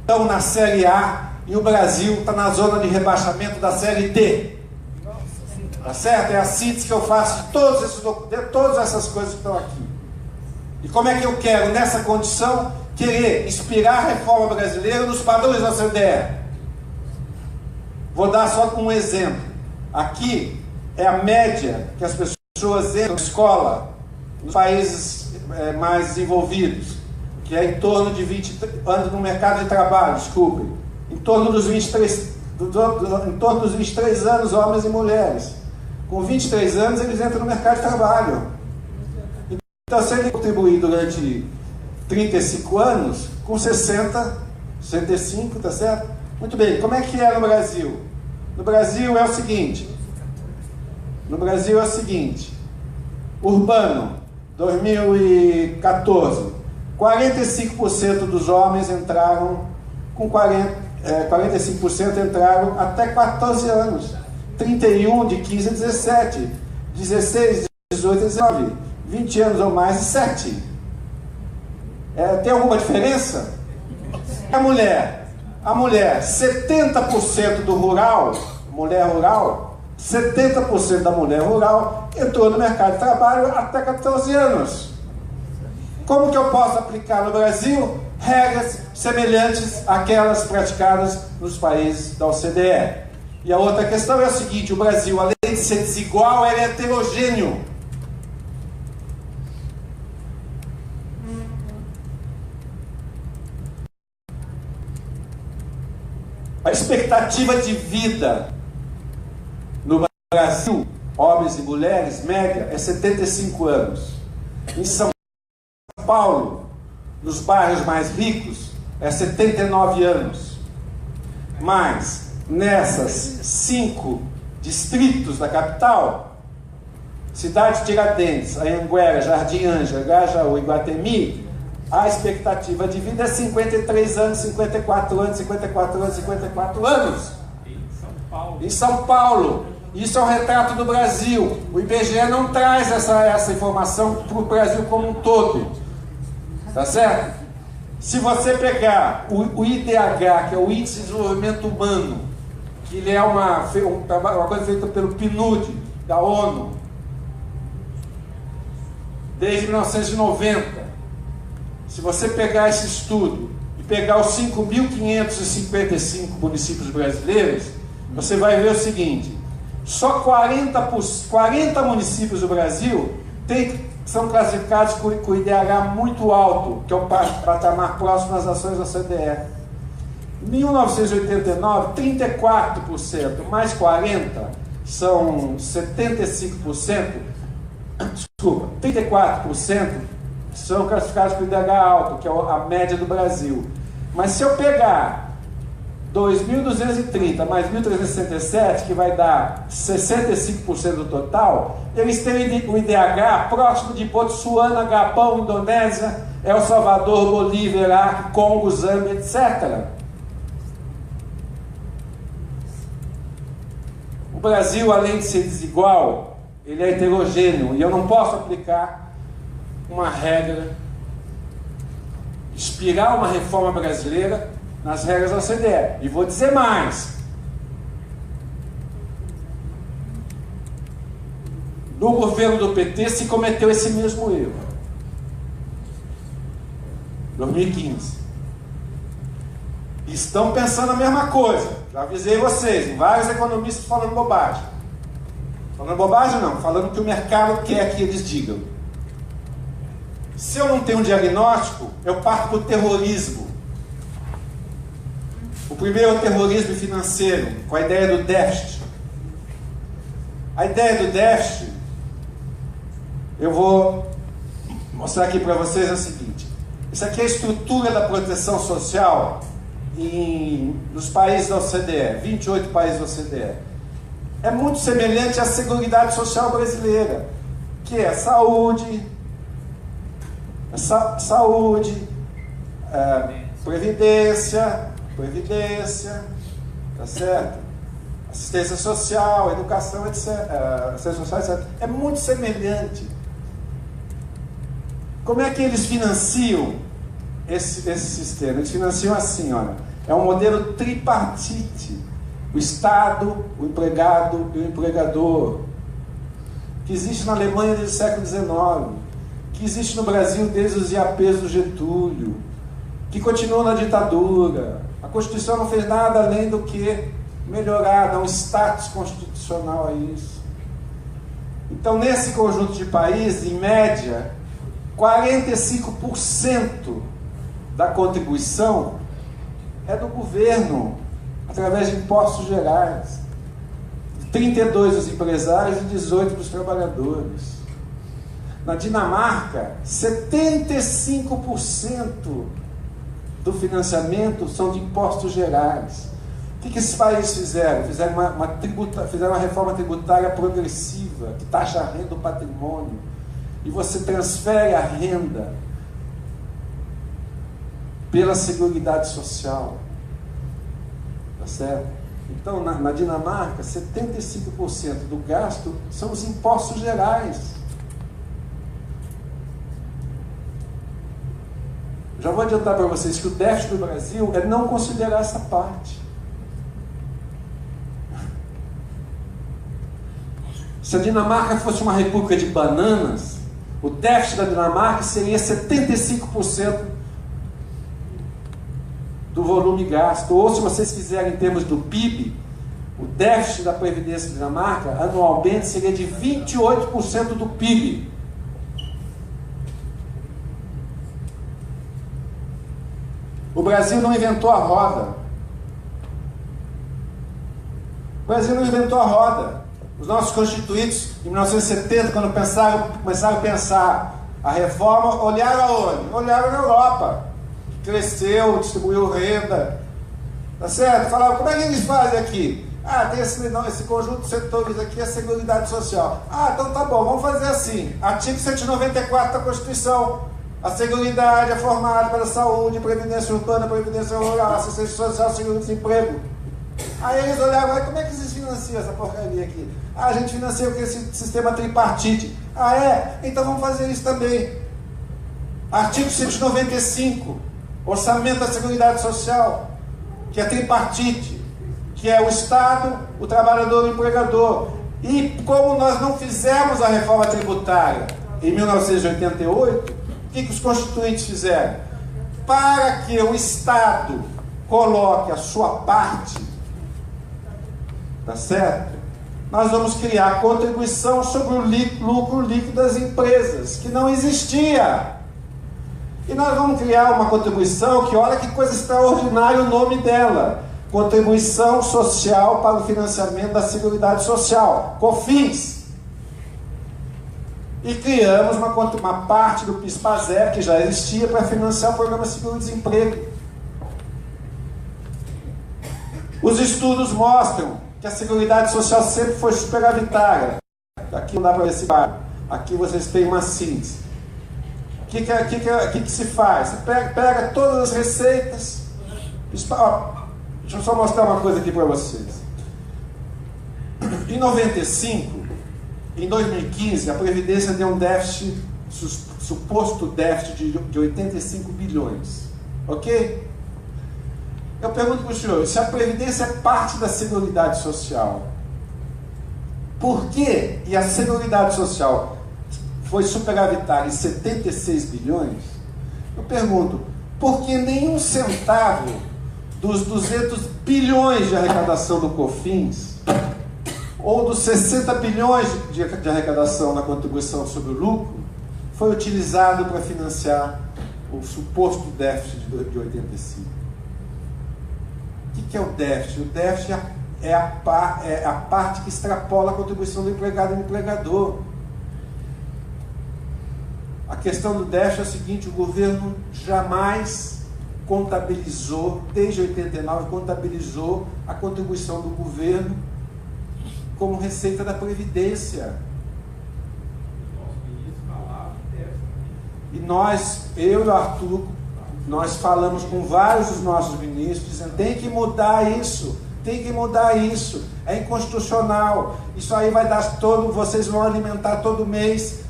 estão na Série A e o Brasil está na zona de rebaixamento da Série D. Tá certo? É a síntese que eu faço de todas essas coisas que estão aqui. E como é que eu quero, nessa condição, querer inspirar a reforma brasileira nos padrões da OCDE? Vou dar só um exemplo. Aqui é a média que as pessoas entram na escola nos países mais desenvolvidos, que é em torno de 20 anos no mercado de trabalho, desculpe, em torno dos 23 anos, homens e mulheres. Com 23 anos eles entram no mercado de trabalho. Então, se ele contribuir durante 35 anos, com 60, 65, tá certo? Muito bem, como é que é no Brasil? No Brasil é o seguinte, urbano, 2014, 45% dos homens entraram com 45% entraram até 14 anos, 31 de 15 a 17, 16, 18 a 19, 20 anos ou mais e 7. Tem alguma diferença? A mulher, 70% do rural, mulher rural, 70% da mulher rural entrou no mercado de trabalho até 14 anos. Como que eu posso aplicar no Brasil regras semelhantes àquelas praticadas nos países da OCDE? E a outra questão é a seguinte: o Brasil, além de ser desigual, é heterogêneo. A expectativa de vida no Brasil, homens e mulheres, média, é 75 anos. Em São Paulo, nos bairros mais ricos, é 79 anos. Mas, nessas 5 distritos da capital, Cidade de Tiradentes, Anhanguera, Jardim Ângela, Grajaú e Iguatemi, a expectativa de vida é 53 anos, 54 anos, 54 anos, 54 anos. Em São Paulo. Isso é um retrato do Brasil. O IBGE não traz essa informação para o Brasil como um todo. Tá certo? Se você pegar o IDH, que é o Índice de Desenvolvimento Humano, que ele é uma coisa feita pelo PNUD, da ONU, desde 1990. Se você pegar esse estudo e pegar os 5.555 municípios brasileiros, você vai ver o seguinte: só 40 municípios do Brasil são classificados com IDH muito alto, que é o patamar próximo às nações da OCDE. Em 1989, 34%, mais 40%, são 75%, desculpa, 34%, são classificados com IDH alto, que é a média do Brasil. Mas se eu pegar 2.230 mais 1.367, que vai dar 65% do total, eles têm o IDH próximo de Botsuana, Gabão, Indonésia, El Salvador, Bolívia, Iraque, Congo, Zâmbia, etc. O Brasil, além de ser desigual, ele é heterogêneo, e eu não posso aplicar uma regra, inspirar uma reforma brasileira nas regras da OCDE. E vou dizer mais: no governo do PT se cometeu esse mesmo erro. 2015. Estão pensando a mesma coisa. Já avisei vocês, vários economistas falando bobagem. Falando bobagem não, falando o que o mercado quer que eles digam. Se eu não tenho um diagnóstico, eu parto para o terrorismo. O primeiro é o terrorismo financeiro, com a ideia do déficit. A ideia do déficit, eu vou mostrar aqui para vocês, é o seguinte. Isso aqui é a estrutura da proteção social nos países da OCDE, 28 países da OCDE. É muito semelhante à Seguridade Social brasileira, que é saúde, previdência, tá certo? Assistência social, educação, etc. Assistência social, etc. É muito semelhante. Como é que eles financiam esse sistema? Eles financiam assim, olha. É um modelo tripartite. O Estado, o empregado e o empregador. Que existe na Alemanha desde o século XIX. Que existe no Brasil desde os IAPs do Getúlio. Que continua na ditadura. A Constituição não fez nada além do que melhorar, dar um status constitucional a isso. Então, nesse conjunto de países, em média, 45% da contribuição é do governo, através de impostos gerais. 32% dos empresários e 18% dos trabalhadores. Na Dinamarca, 75% do financiamento são de impostos gerais. O que esses países fizeram? Fizeram uma reforma tributária progressiva, que taxa a renda do patrimônio. E você transfere a renda pela Seguridade Social. Tá certo? Então, na Dinamarca, 75% do gasto são os impostos gerais. Já vou adiantar para vocês que o déficit do Brasil é não considerar essa parte. Se a Dinamarca fosse uma república de bananas, o déficit da Dinamarca seria 75% do volume gasto. Ou, se vocês quiserem em termos do PIB, o déficit da Previdência da Dinamarca anualmente seria de 28% do PIB. O Brasil não inventou a roda. O Brasil não inventou a roda. Os nossos constituintes, em 1970, quando começaram a pensar a reforma, olharam aonde? Olharam na Europa. Cresceu, distribuiu renda. Tá certo? Falaram, como é que eles fazem aqui? Ah, tem esse conjunto de setores aqui, a Seguridade Social. Ah, então tá bom, vamos fazer assim. Artigo 194 da Constituição. A Seguridade é formada pela saúde, previdência urbana, previdência rural, assistência social, seguro-desemprego. Aí eles olhavam, como é que vocês financiam essa porcaria aqui? Ah, a gente financia esse sistema tripartite. Ah, é? Então vamos fazer isso também. Artigo 195, orçamento da Seguridade Social, que é tripartite, que é o Estado, o trabalhador e o empregador. E como nós não fizemos a reforma tributária em 1988, o que os constituintes fizeram? Para que o Estado coloque a sua parte, tá certo? Nós vamos criar contribuição sobre o lucro líquido das empresas, que não existia. E nós vamos criar uma contribuição que, olha que coisa extraordinária o nome dela: Contribuição Social para o Financiamento da Seguridade Social, COFINS. E criamos uma parte do PIS/PASEP, que já existia, para financiar o programa Seguro-Desemprego. Os estudos mostram que a Seguridade Social sempre foi superavitária. Aqui não dá para ver se vai. Aqui vocês têm uma síntese. O que se faz? Você pega todas as receitas. Deixa eu só mostrar uma coisa aqui para vocês. Em 95, em 2015, a Previdência deu um déficit, suposto déficit de 85 bilhões. Ok? Eu pergunto para o senhor, se a Previdência é parte da Seguridade Social, por que, e a Seguridade Social foi superavitária em 76 bilhões, eu pergunto, por que nenhum centavo dos 200 bilhões de arrecadação do COFINS, ou dos 60 bilhões de arrecadação na contribuição sobre o lucro, foi utilizado para financiar o suposto déficit de 85? O que é o déficit? O déficit é a é a parte que extrapola a contribuição do empregado e do empregador. A questão do déficit é a seguinte: o governo jamais contabilizou, desde 89, contabilizou a contribuição do governo como receita da Previdência. E nós, eu e o Arthur, nós falamos com vários dos nossos ministros, dizendo: tem que mudar isso, tem que mudar isso, é inconstitucional, isso aí vai dar vocês vão alimentar todo mês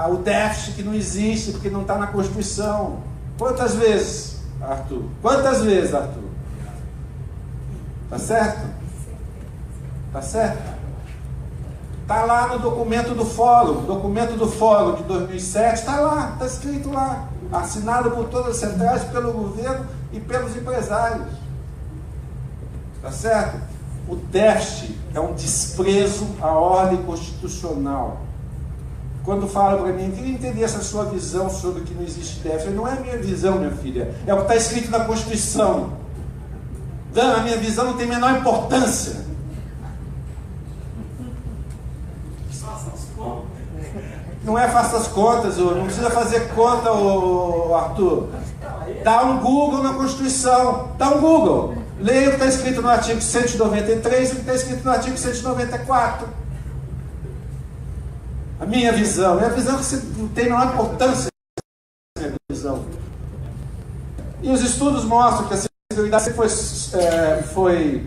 o déficit que não existe, porque não está na Constituição. Quantas vezes, Arthur? Quantas vezes, Arthur? Tá certo? Tá certo? Está lá no documento do fórum de 2007, está lá, está escrito lá, assinado por todas as centrais, pelo governo e pelos empresários. Tá certo? O déficit é um desprezo à ordem constitucional. Quando fala para mim, eu queria entender essa sua visão sobre que não existe déficit. Não é a minha visão, minha filha, é o que está escrito na Constituição. A minha visão não tem a menor importância. Não é faça as contas, não precisa fazer conta, Arthur. Dá um Google na Constituição, dá um Google. Leia o que está escrito no artigo 193 e o que está escrito no artigo 194. A minha visão que você não tem a menor importância. Minha visão. E os estudos mostram que a Seguridade foi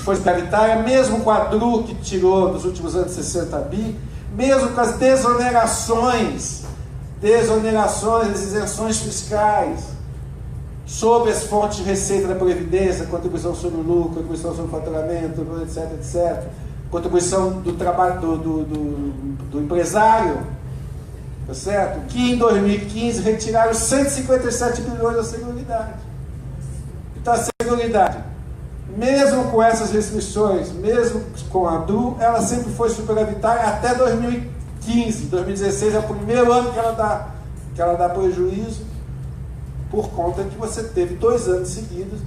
superavitária, mesmo com a DRU que tirou nos últimos anos 60 bi, mesmo com as desonerações, as isenções fiscais sobre as fontes de receita da Previdência, contribuição sobre o lucro, contribuição sobre o faturamento, etc. Contribuição do trabalho do empresário, tá certo? Que em 2015 retiraram 157 bilhões da Seguridade. Então a Seguridade, mesmo com essas restrições, mesmo com a DRU, ela sempre foi superavitária até 2015. 2016 é o primeiro ano que ela dá prejuízo, por conta que você teve 2 anos seguidos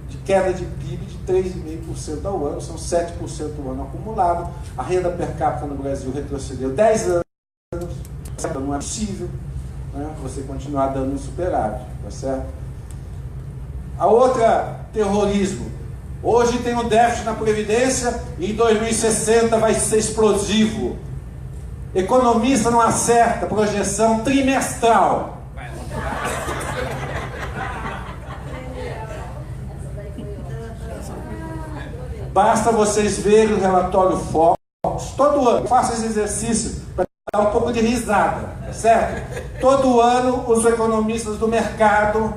de queda de PIB de 3,5% ao ano, são 7% ao ano acumulado. A renda per capita no Brasil retrocedeu 10 anos, não é possível, né, você continuar dando um superávit, tá certo? A outra, terrorismo. Hoje tem um déficit na Previdência e em 2060 vai ser explosivo. Economista não acerta projeção trimestral. Basta vocês verem o relatório Focus, todo ano, faça esse exercício para dar um pouco de risada, certo? Todo ano os economistas do mercado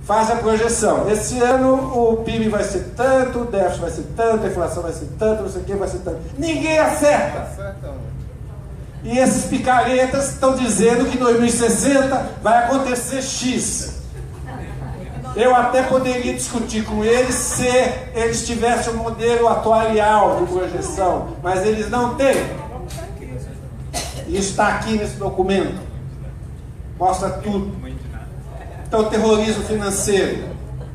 fazem a projeção. Esse ano o PIB vai ser tanto, o déficit vai ser tanto, a inflação vai ser tanto, não sei o que vai ser tanto. Ninguém acerta! E esses picaretas estão dizendo que em 2060 vai acontecer X. Eu até poderia discutir com eles se eles tivessem um modelo atuarial de projeção, mas eles não têm. Isso está aqui nesse documento. Mostra tudo. Então, o terrorismo financeiro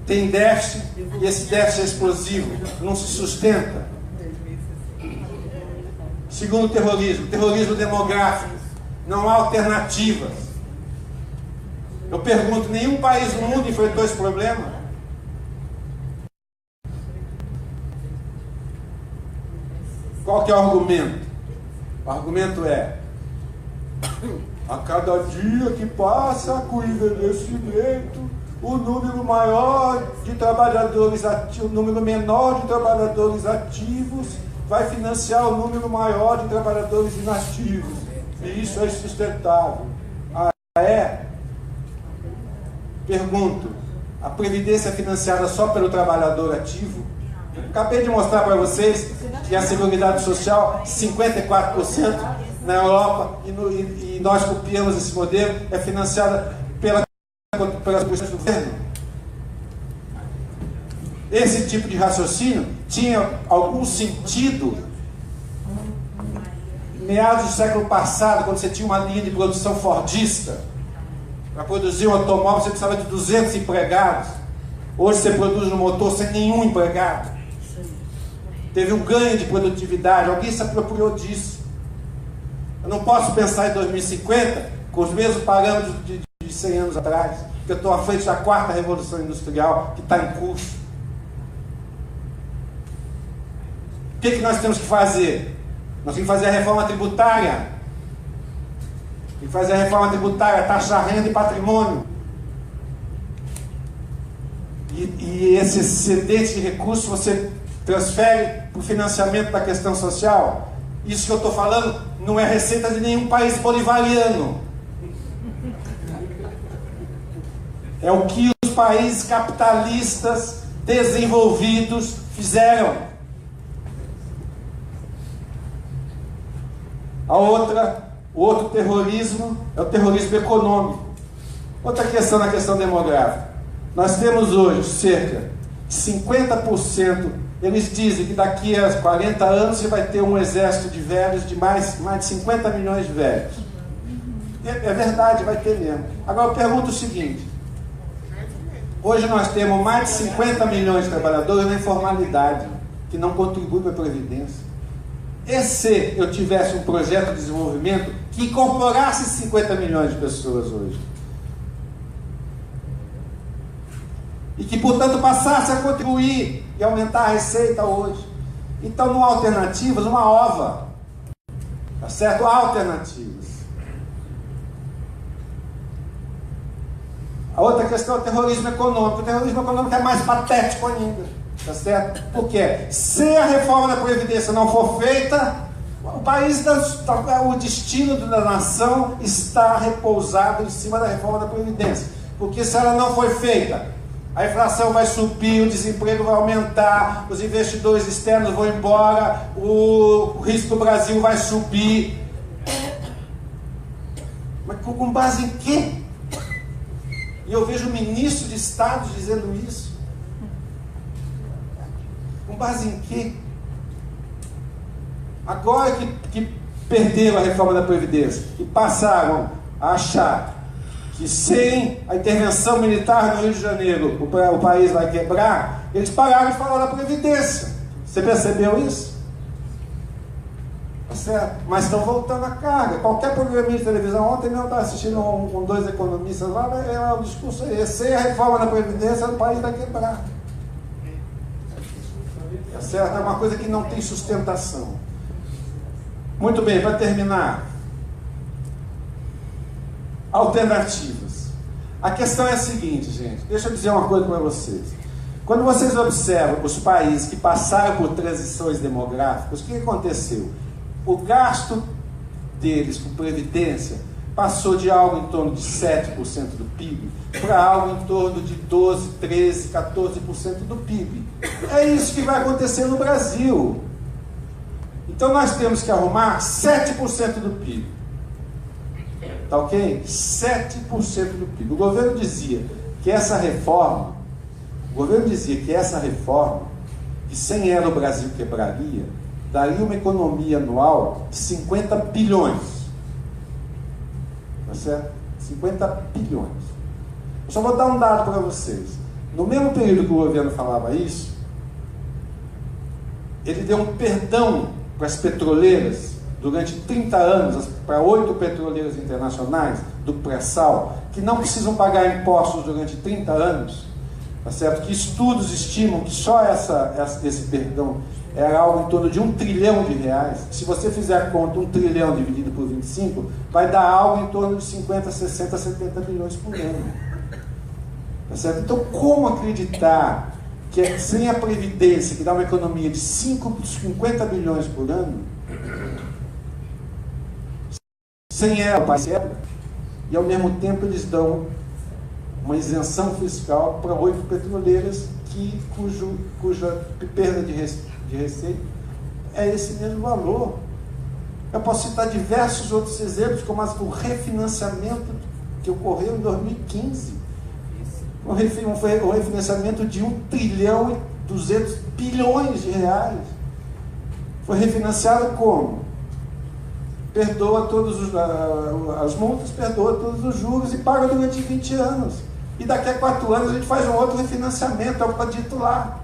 tem déficit e esse déficit é explosivo, não se sustenta. Segundo terrorismo demográfico, não há alternativas. Eu pergunto, nenhum país no mundo enfrentou esse problema? Qual que é o argumento? O argumento é: a cada dia que passa com o envelhecimento, o número maior de trabalhadores ativos, o número menor de trabalhadores ativos vai financiar o número maior de trabalhadores inativos. E isso é insustentável. É? Pergunto, a Previdência é financiada só pelo trabalhador ativo? Acabei de mostrar para vocês que a Seguridade Social, 54% na Europa, e nós copiamos esse modelo, é financiada pelas políticas do governo. Esse tipo de raciocínio tinha algum sentido em meados do século passado, quando você tinha uma linha de produção fordista. Para produzir um automóvel você precisava de 200 empregados. Hoje você produz um motor sem nenhum empregado. teve um ganho de produtividade, alguém se apropriou disso. Eu não posso pensar em 2050 com os mesmos parâmetros de 100 anos atrás, porque eu estou à frente da 4ª Revolução Industrial que está em curso. O que nós temos que fazer? Nós temos que fazer a reforma tributária. Tem que fazer a reforma tributária, taxar renda e patrimônio. E esse excedente de recursos você transfere para o financiamento da questão social. Isso que eu estou falando não é receita de nenhum país bolivariano. É o que os países capitalistas desenvolvidos fizeram. O outro terrorismo é o terrorismo econômico. Outra questão na questão demográfica. Nós temos hoje cerca de 50%, eles dizem que daqui a 40 anos você vai ter um exército de velhos de mais de 50 milhões de velhos. É verdade, vai ter mesmo. Agora eu pergunto o seguinte: hoje nós temos mais de 50 milhões de trabalhadores na informalidade, que não contribuem para a Previdência. E se eu tivesse um projeto de desenvolvimento que incorporasse 50 milhões de pessoas hoje? E que, portanto, passasse a contribuir e aumentar a receita hoje. Então, não há alternativas, uma ova. Tá certo? Há alternativas. A outra questão é o terrorismo econômico. O terrorismo econômico é mais patético ainda. Tá certo? Porque se a reforma da Previdência não for feita, o país, o destino da nação está repousado em cima da reforma da Previdência. Porque se ela não for feita, a inflação vai subir, o desemprego vai aumentar, os investidores externos vão embora, o risco do Brasil vai subir. Mas com base em quê? E eu vejo ministros de Estado dizendo isso. Com base em quê? Agora que perderam a reforma da Previdência e passaram a achar que sem a intervenção militar no Rio de Janeiro o país vai quebrar, eles pararam de falar da Previdência. Você percebeu isso? Tá certo? Mas estão voltando a carga. Qualquer programinha de televisão, ontem eu estava assistindo com 2 economistas lá, o discurso é esse: sem a reforma da Previdência o país vai quebrar. Tá certo? É uma coisa que não tem sustentação. Muito bem, para terminar, alternativas. A questão é a seguinte, gente, deixa eu dizer uma coisa para vocês. Quando vocês observam os países que passaram por transições demográficas, o que aconteceu? O gasto deles com previdência passou de algo em torno de 7% do PIB para algo em torno de 12, 13, 14% do PIB. É isso que vai acontecer no Brasil. Então nós temos que arrumar 7% do PIB. Tá ok? 7% do PIB. O governo dizia que essa reforma, que sem ela o Brasil quebraria, daria uma economia anual de 50 bilhões. Tá certo? 50 bilhões. Eu só vou dar um dado para vocês. No mesmo período que o governo falava isso, ele deu um perdão para as petroleiras durante 30 anos, para 8 petroleiras internacionais do pré-sal, que não precisam pagar impostos durante 30 anos, tá certo? Que estudos estimam que só esse perdão era algo em torno de R$1 trilhão. Se você fizer a conta, 1 trilhão dividido por 25, vai dar algo em torno de 50, 60, 70 bilhões por ano. Tá certo? Então, como acreditar que sem a Previdência, que dá uma economia de 50 bilhões por ano, sem ela, o país quebra, e ao mesmo tempo eles dão uma isenção fiscal para 8 petroleiras cuja perda de receita é esse mesmo valor. Eu posso citar diversos outros exemplos, como o refinanciamento que ocorreu em 2015. Um refinanciamento de 1 trilhão e 200 bilhões de reais. Foi refinanciado como? Perdoa todas as multas, perdoa todos os juros e paga durante 20 anos. E daqui a 4 anos a gente faz um outro refinanciamento, é o que está dito lá.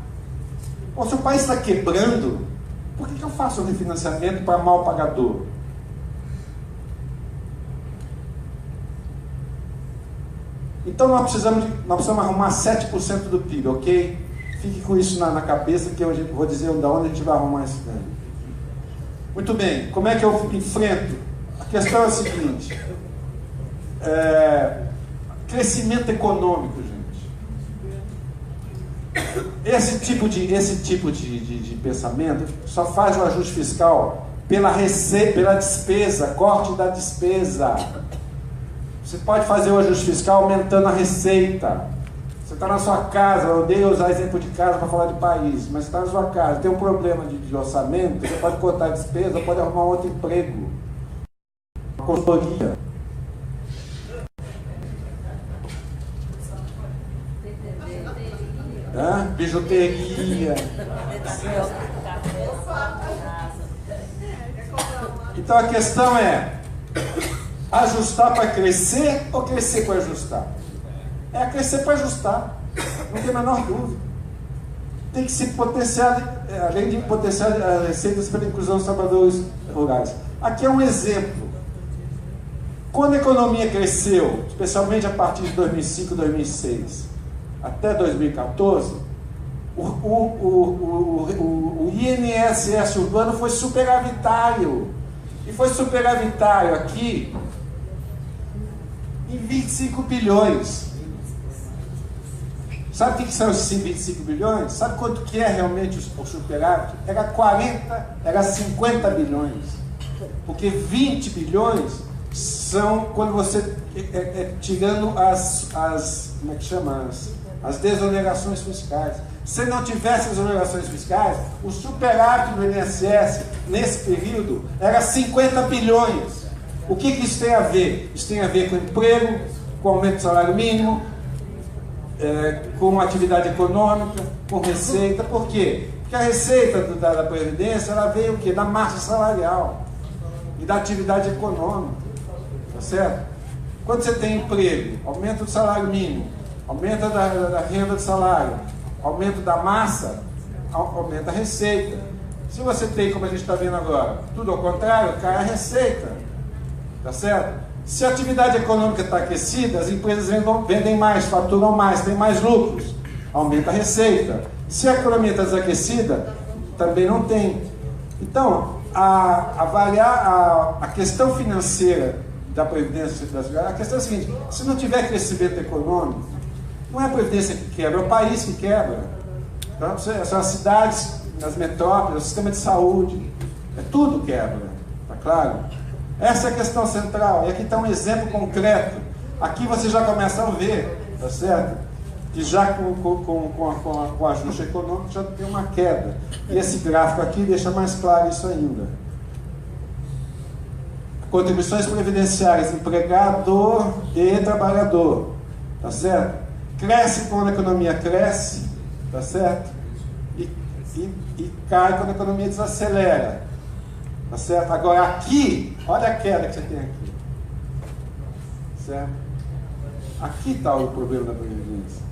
Bom, se o país está quebrando, Por que eu faço um refinanciamento para mal pagador? Então nós precisamos arrumar 7% do PIB, ok? Fique com isso na cabeça que eu vou dizer de onde a gente vai arrumar esse ganho. Muito bem, como é que eu enfrento? A questão é a seguinte: crescimento econômico, gente. Esse tipo de pensamento só faz o ajuste fiscal pela despesa, corte da despesa. Você pode fazer o ajuste fiscal aumentando a receita. Você está na sua casa, eu odeio usar exemplo de casa para falar de país, mas você está na sua casa, tem um problema de orçamento, você pode cortar a despesa, pode arrumar outro emprego. Uma consultoria. Bijuteria. Então a questão é: ajustar para crescer ou crescer para ajustar? É crescer para ajustar, não tem a menor dúvida. Tem que se potenciar, além de potenciar as receitas pela inclusão dos trabalhadores rurais. Aqui é um exemplo. Quando a economia cresceu, especialmente a partir de 2005, 2006, até 2014, o INSS urbano foi superavitário. E foi superavitário aqui em 25 bilhões. Sabe o que são esses 25 bilhões? Sabe quanto que é realmente o superávit? Era 50 bilhões. Porque 20 bilhões são quando você tirando como é que chama? As desonerações fiscais. Se não tivesse as desonerações fiscais, o superávit do INSS nesse período era 50 bilhões. O que isso tem a ver? Isso tem a ver com emprego, com aumento do salário mínimo, com atividade econômica, com receita. Por quê? Porque a receita da Previdência, ela veio o quê? Da massa salarial e da atividade econômica. Tá certo? Quando você tem emprego, aumento do salário mínimo, aumento da renda do salário, aumento da massa, aumenta a receita. Se você tem, como a gente está vendo agora, tudo ao contrário, cai a receita. Tá certo? Se a atividade econômica está aquecida, as empresas vendem mais, faturam mais, têm mais lucros, aumenta a receita. Se a economia está desaquecida, também não tem. Então, avaliar a questão financeira da Previdência brasileira, a questão é a seguinte: se não tiver crescimento econômico, não é a Previdência que quebra, é o país que quebra. Então, são as cidades, as metrópoles, o sistema de saúde, tudo quebra, tá claro? Essa é a questão central, e aqui está um exemplo concreto. Aqui você já começa a ver, tá certo? Que já com o ajuste econômico já tem uma queda. E esse gráfico aqui deixa mais claro isso ainda. Contribuições previdenciárias, empregador e trabalhador, tá certo? Cresce quando a economia cresce, tá certo? E cai quando a economia desacelera. Tá certo? Agora aqui, olha a queda que você tem aqui. Certo? Aqui está o problema da Previdência.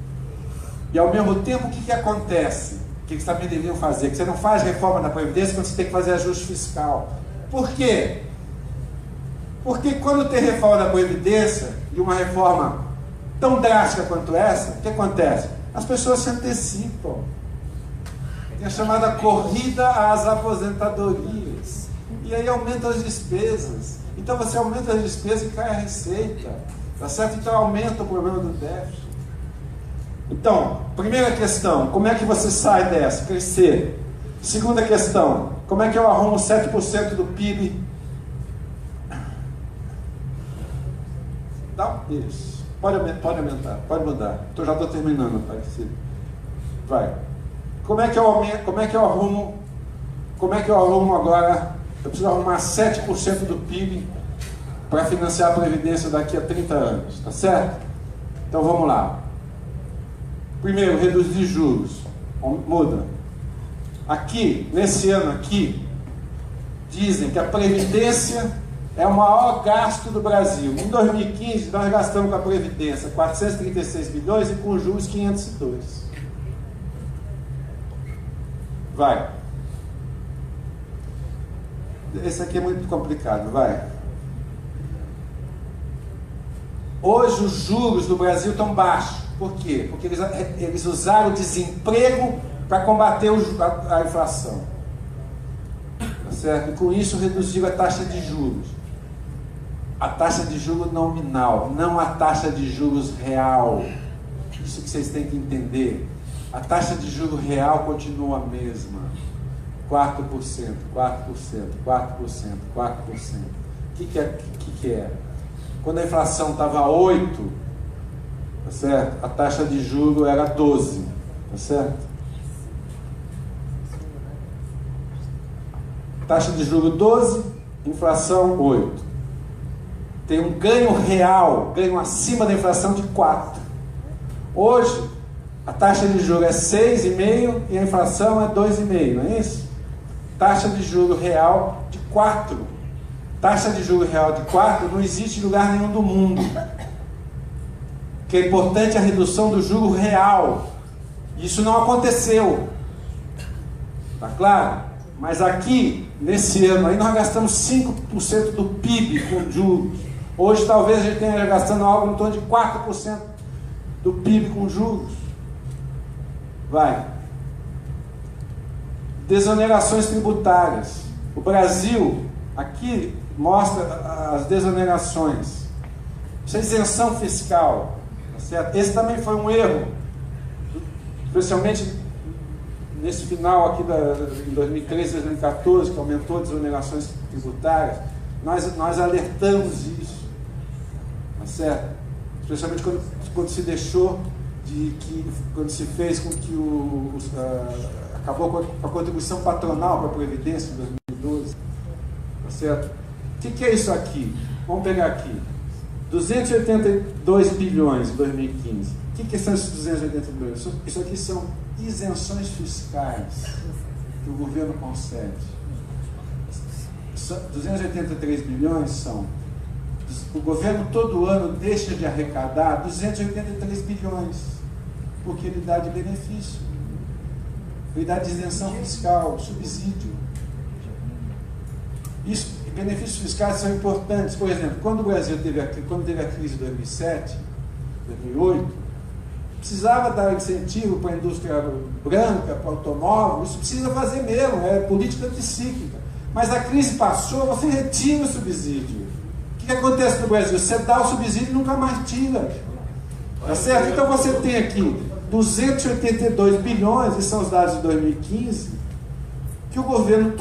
E ao mesmo tempo, o que acontece? O que vocês também deveriam fazer? Que você não faz reforma da Previdência quando você tem que fazer ajuste fiscal. Por quê? Porque quando tem reforma da Previdência, e uma reforma tão drástica quanto essa, o que acontece? As pessoas se antecipam. Tem a chamada corrida às aposentadorias. E aí aumenta as despesas. Então você aumenta as despesas e cai a receita. Tá certo? Então aumenta o problema do déficit. Então, primeira questão, como é que você sai dessa? Crescer. Segunda questão, como é que eu arrumo 7% do PIB? Isso. Pode aumentar, pode mudar. Já estou terminando, parecido. Vai. Como é que eu arrumo agora? Eu preciso arrumar 7% do PIB para financiar a Previdência daqui a 30 anos, tá certo? Então vamos lá. Primeiro, reduzir juros. Muda. Aqui, nesse ano aqui, dizem que a Previdência é o maior gasto do Brasil. Em 2015, nós gastamos com a Previdência 436 bilhões e com juros 502. Vai. esse aqui é muito complicado, vai. Hoje os juros no Brasil estão baixos. Por quê? Porque eles usaram o desemprego para combater a inflação. Tá certo? E com isso reduziram a taxa de juros. A taxa de juros nominal, não a taxa de juros real. Isso que vocês têm que entender. A taxa de juros real continua a mesma. 4%, 4%, 4%, 4%. O que é? Quando a inflação estava 8%, tá certo? A taxa de juros era 12%, tá certo? Taxa de juros 12%, inflação 8%. Tem um ganho real, ganho acima da inflação de 4%. Hoje, a taxa de juros é 6,5% e a inflação é 2,5%, não é isso? Taxa de juros real de 4%. Taxa de juros real de 4% não existe em lugar nenhum do mundo. O que é importante é a redução do juro real. Isso não aconteceu. Tá claro? Mas aqui, nesse ano, aí nós gastamos 5% do PIB com juros. Hoje talvez a gente tenha gastando algo em torno de 4% do PIB com juros. Vai. Desonerações tributárias. O Brasil, aqui, mostra as desonerações. Isso é isenção fiscal. Tá certo? Esse também foi um erro. Especialmente nesse final aqui em 2013, 2014, que aumentou as desonerações tributárias. Nós alertamos isso. Tá certo? Especialmente quando se deixou quando se fez com que acabou com a contribuição patronal para a Previdência em 2012. Tá certo? O que é isso aqui? Vamos pegar aqui. 282 bilhões em 2015. O que são esses 282 bilhões? Isso aqui são isenções fiscais que o governo concede. 283 bilhões são... O governo todo ano deixa de arrecadar 283 bilhões, porque ele dá de benefício. Ele dá de isenção fiscal, subsídio. Isso, benefícios fiscais são importantes. Por exemplo, quando o Brasil teve a crise de 2007, 2008, precisava dar incentivo para a indústria branca, para o automóvel. Isso precisa fazer mesmo, é política anticíclica. Mas a crise passou, você retira o subsídio. O que acontece no Brasil? Você dá o subsídio e nunca mais tira. Tá certo? Então você tem aqui 282 bilhões, e são os dados de 2015, que o governo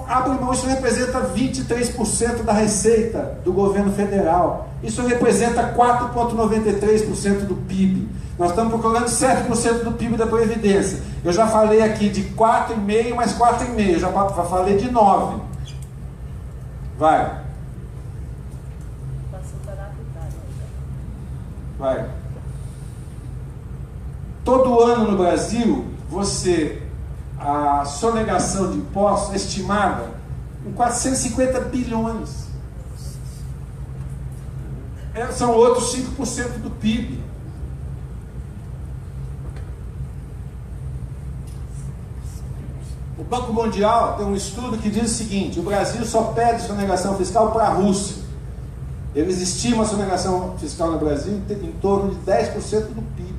abre mão. Isso representa 23% da receita do governo federal. Isso representa 4,93% do PIB. Nós estamos procurando 7% do PIB da Previdência. Eu já falei aqui de 4,5 mais 4,5. Já falei de 9. Vai. Vai. Todo ano no Brasil, a sonegação de impostos é estimada em 450 bilhões. São outros 5% do PIB. O Banco Mundial tem um estudo que diz o seguinte: o Brasil só pede sonegação fiscal para a Rússia. Eles estimam a sonegação fiscal no Brasil em torno de 10% do PIB.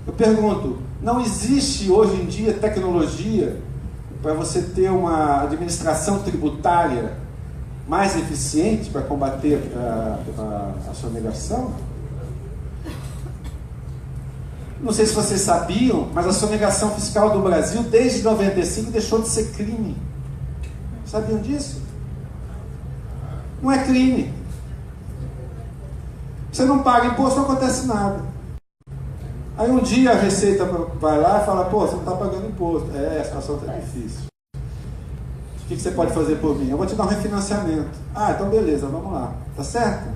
Eu pergunto, não existe hoje em dia tecnologia para você ter uma administração tributária mais eficiente para combater a sonegação? Não sei se vocês sabiam, mas a sonegação fiscal do Brasil, desde 95, deixou de ser crime. Sabiam disso? Não é crime. Você não paga imposto, não acontece nada. Aí um dia a Receita vai lá e fala: pô, você não está pagando imposto. A situação está difícil. O que você pode fazer por mim? Eu vou te dar um refinanciamento. Então beleza, vamos lá. Tá certo?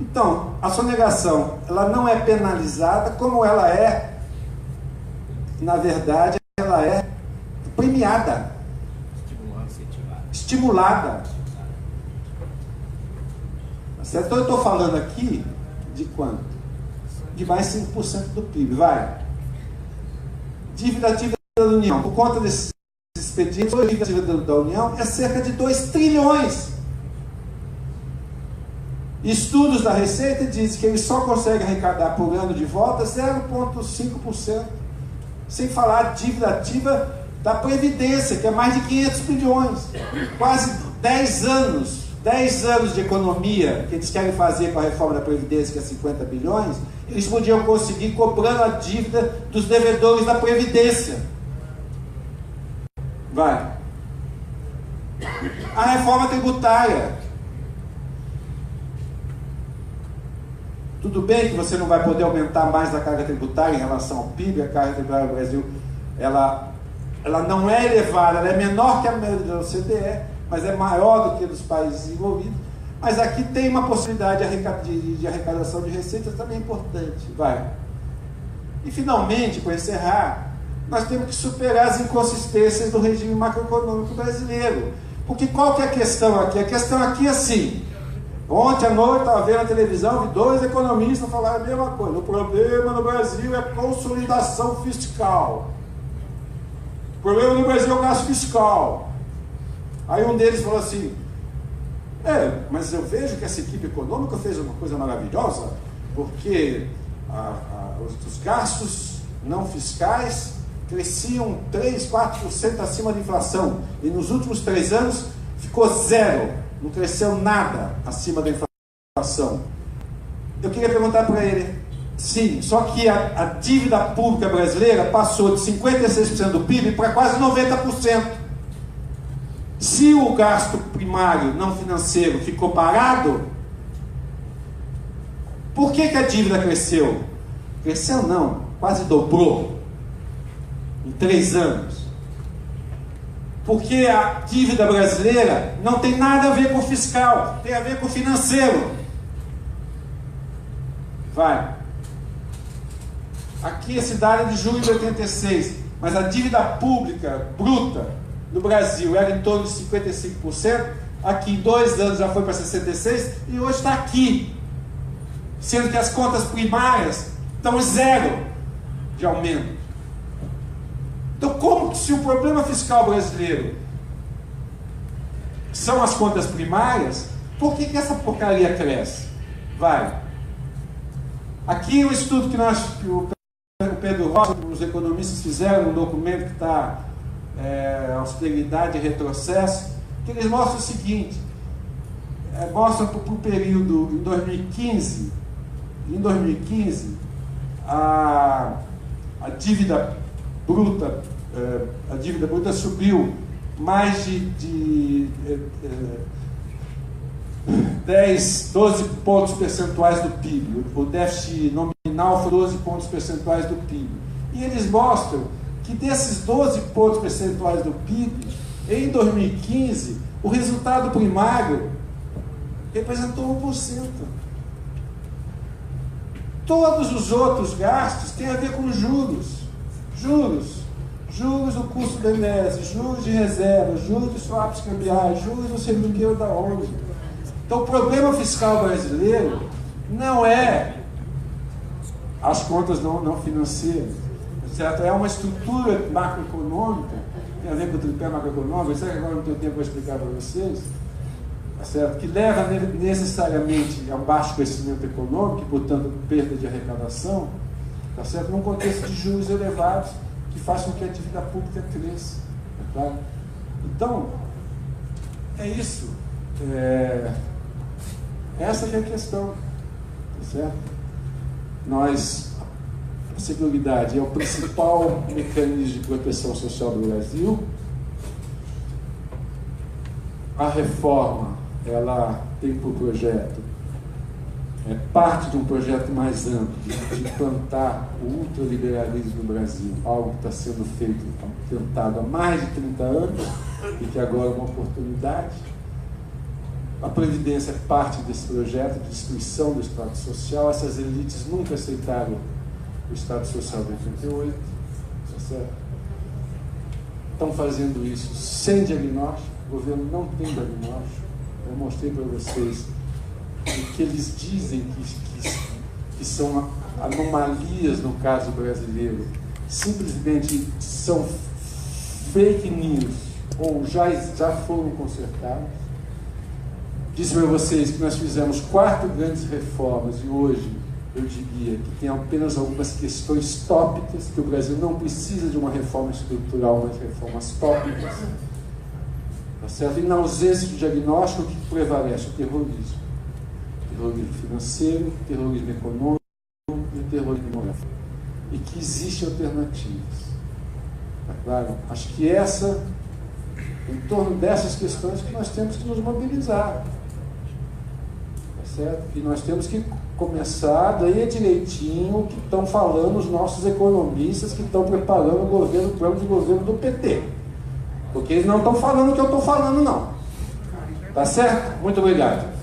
Então, a sonegação, ela não é penalizada, como ela é, na verdade, ela é premiada. Estimulada. Tá certo? Então eu estou falando aqui de quanto? De mais 5% do PIB, vai. Dívida ativa da União. Por conta desses expediente da União é cerca de 2 trilhões. Estudos da Receita dizem que ele só consegue arrecadar por ano de volta 0,5%, sem falar a dívida ativa da Previdência, que é mais de 500 bilhões. Quase 10 anos de economia que eles querem fazer com a reforma da Previdência, que é 50 bilhões, eles podiam conseguir cobrando a dívida dos devedores da Previdência. Vai. A reforma tributária. Tudo bem que você não vai poder aumentar mais a carga tributária em relação ao PIB, a carga tributária do Brasil, ela não é elevada, ela é menor que a média da OCDE, mas é maior do que a dos países desenvolvidos. Mas aqui tem uma possibilidade de arrecadação de receitas também importante. Vai. E finalmente, para encerrar, nós temos que superar as inconsistências do regime macroeconômico brasileiro. Porque qual que é a questão aqui? A questão aqui é assim. Ontem à noite, estava vendo na televisão, vi 2 economistas falar a mesma coisa. O problema no Brasil é consolidação fiscal. O problema no Brasil é o gasto fiscal. Aí um deles falou assim, mas eu vejo que essa equipe econômica fez uma coisa maravilhosa, porque os gastos não fiscais cresciam 3, 4% acima da inflação. E nos últimos 3 anos ficou 0%. Não cresceu nada acima da inflação. Eu queria perguntar para ele, sim, só que a dívida pública brasileira passou de 56% do PIB para quase 90%. Se o gasto primário não financeiro ficou parado, por que a dívida cresceu? Cresceu não, quase dobrou em 3 anos. Porque a dívida brasileira não tem nada a ver com o fiscal, tem a ver com o financeiro. Vai. Aqui é cidade de julho de 86, mas a dívida pública bruta no Brasil era em torno de 55%, aqui em 2 anos já foi para 66% e hoje está aqui. Sendo que as contas primárias estão 0 de aumento. Então, como que se o problema fiscal brasileiro são as contas primárias, por que essa porcaria cresce? Vai. Aqui é um estudo que o Pedro Rocha, os economistas fizeram, um documento que está Austeridade e Retrocesso, que eles mostram o seguinte, mostram para o período em 2015, a dívida bruta, subiu mais de 10, 12 pontos percentuais do PIB. O déficit nominal foi 12 pontos percentuais do PIB. E eles mostram que desses 12 pontos percentuais do PIB, em 2015, o resultado primário representou 1%. Todos os outros gastos têm a ver com juros do custo do INES, juros de reserva, juros dos swaps cambiais, juros do semiqueiro da ONU. Então o problema fiscal brasileiro não é as contas não financeiras, certo? É uma estrutura macroeconômica, tem a ver com o tripé macroeconômico, será que agora não tenho tempo para explicar para vocês? Certo? Que leva necessariamente a um baixo crescimento econômico e, portanto, perda de arrecadação, tá certo? Num contexto de juros elevados que faz com que a dívida pública cresça. Tá? Então, é isso. Essa que é a questão. Tá certo? A Seguridade é o principal mecanismo de proteção social do Brasil. A reforma, ela tem por projeto, parte de um projeto mais amplo, de implantar o ultraliberalismo no Brasil, algo que está sendo tentado há mais de 30 anos e que agora é uma oportunidade. A Previdência é parte desse projeto de destruição do Estado Social. Essas elites nunca aceitaram o Estado Social de 88, tá certo? Estão fazendo isso sem diagnóstico, o governo não tem diagnóstico. Eu mostrei para vocês o que eles dizem que são anomalias no caso brasileiro, simplesmente são fake news ou já foram consertados. Disse para vocês que nós fizemos 4 grandes reformas e hoje eu diria que tem apenas algumas questões tópicas, que o Brasil não precisa de uma reforma estrutural, mas reformas tópicas. Tá certo? E na ausência de diagnóstico, o que prevalece? O terrorismo. Terrorismo financeiro, terrorismo econômico e o terrorismo moral. E que existem alternativas. Tá claro? Acho que em torno dessas questões que nós temos que nos mobilizar. Tá certo? E nós temos que começar a ler direitinho o que estão falando os nossos economistas que estão preparando o plano de governo do PT. Porque eles não estão falando o que eu estou falando, não. Tá certo? Muito obrigado.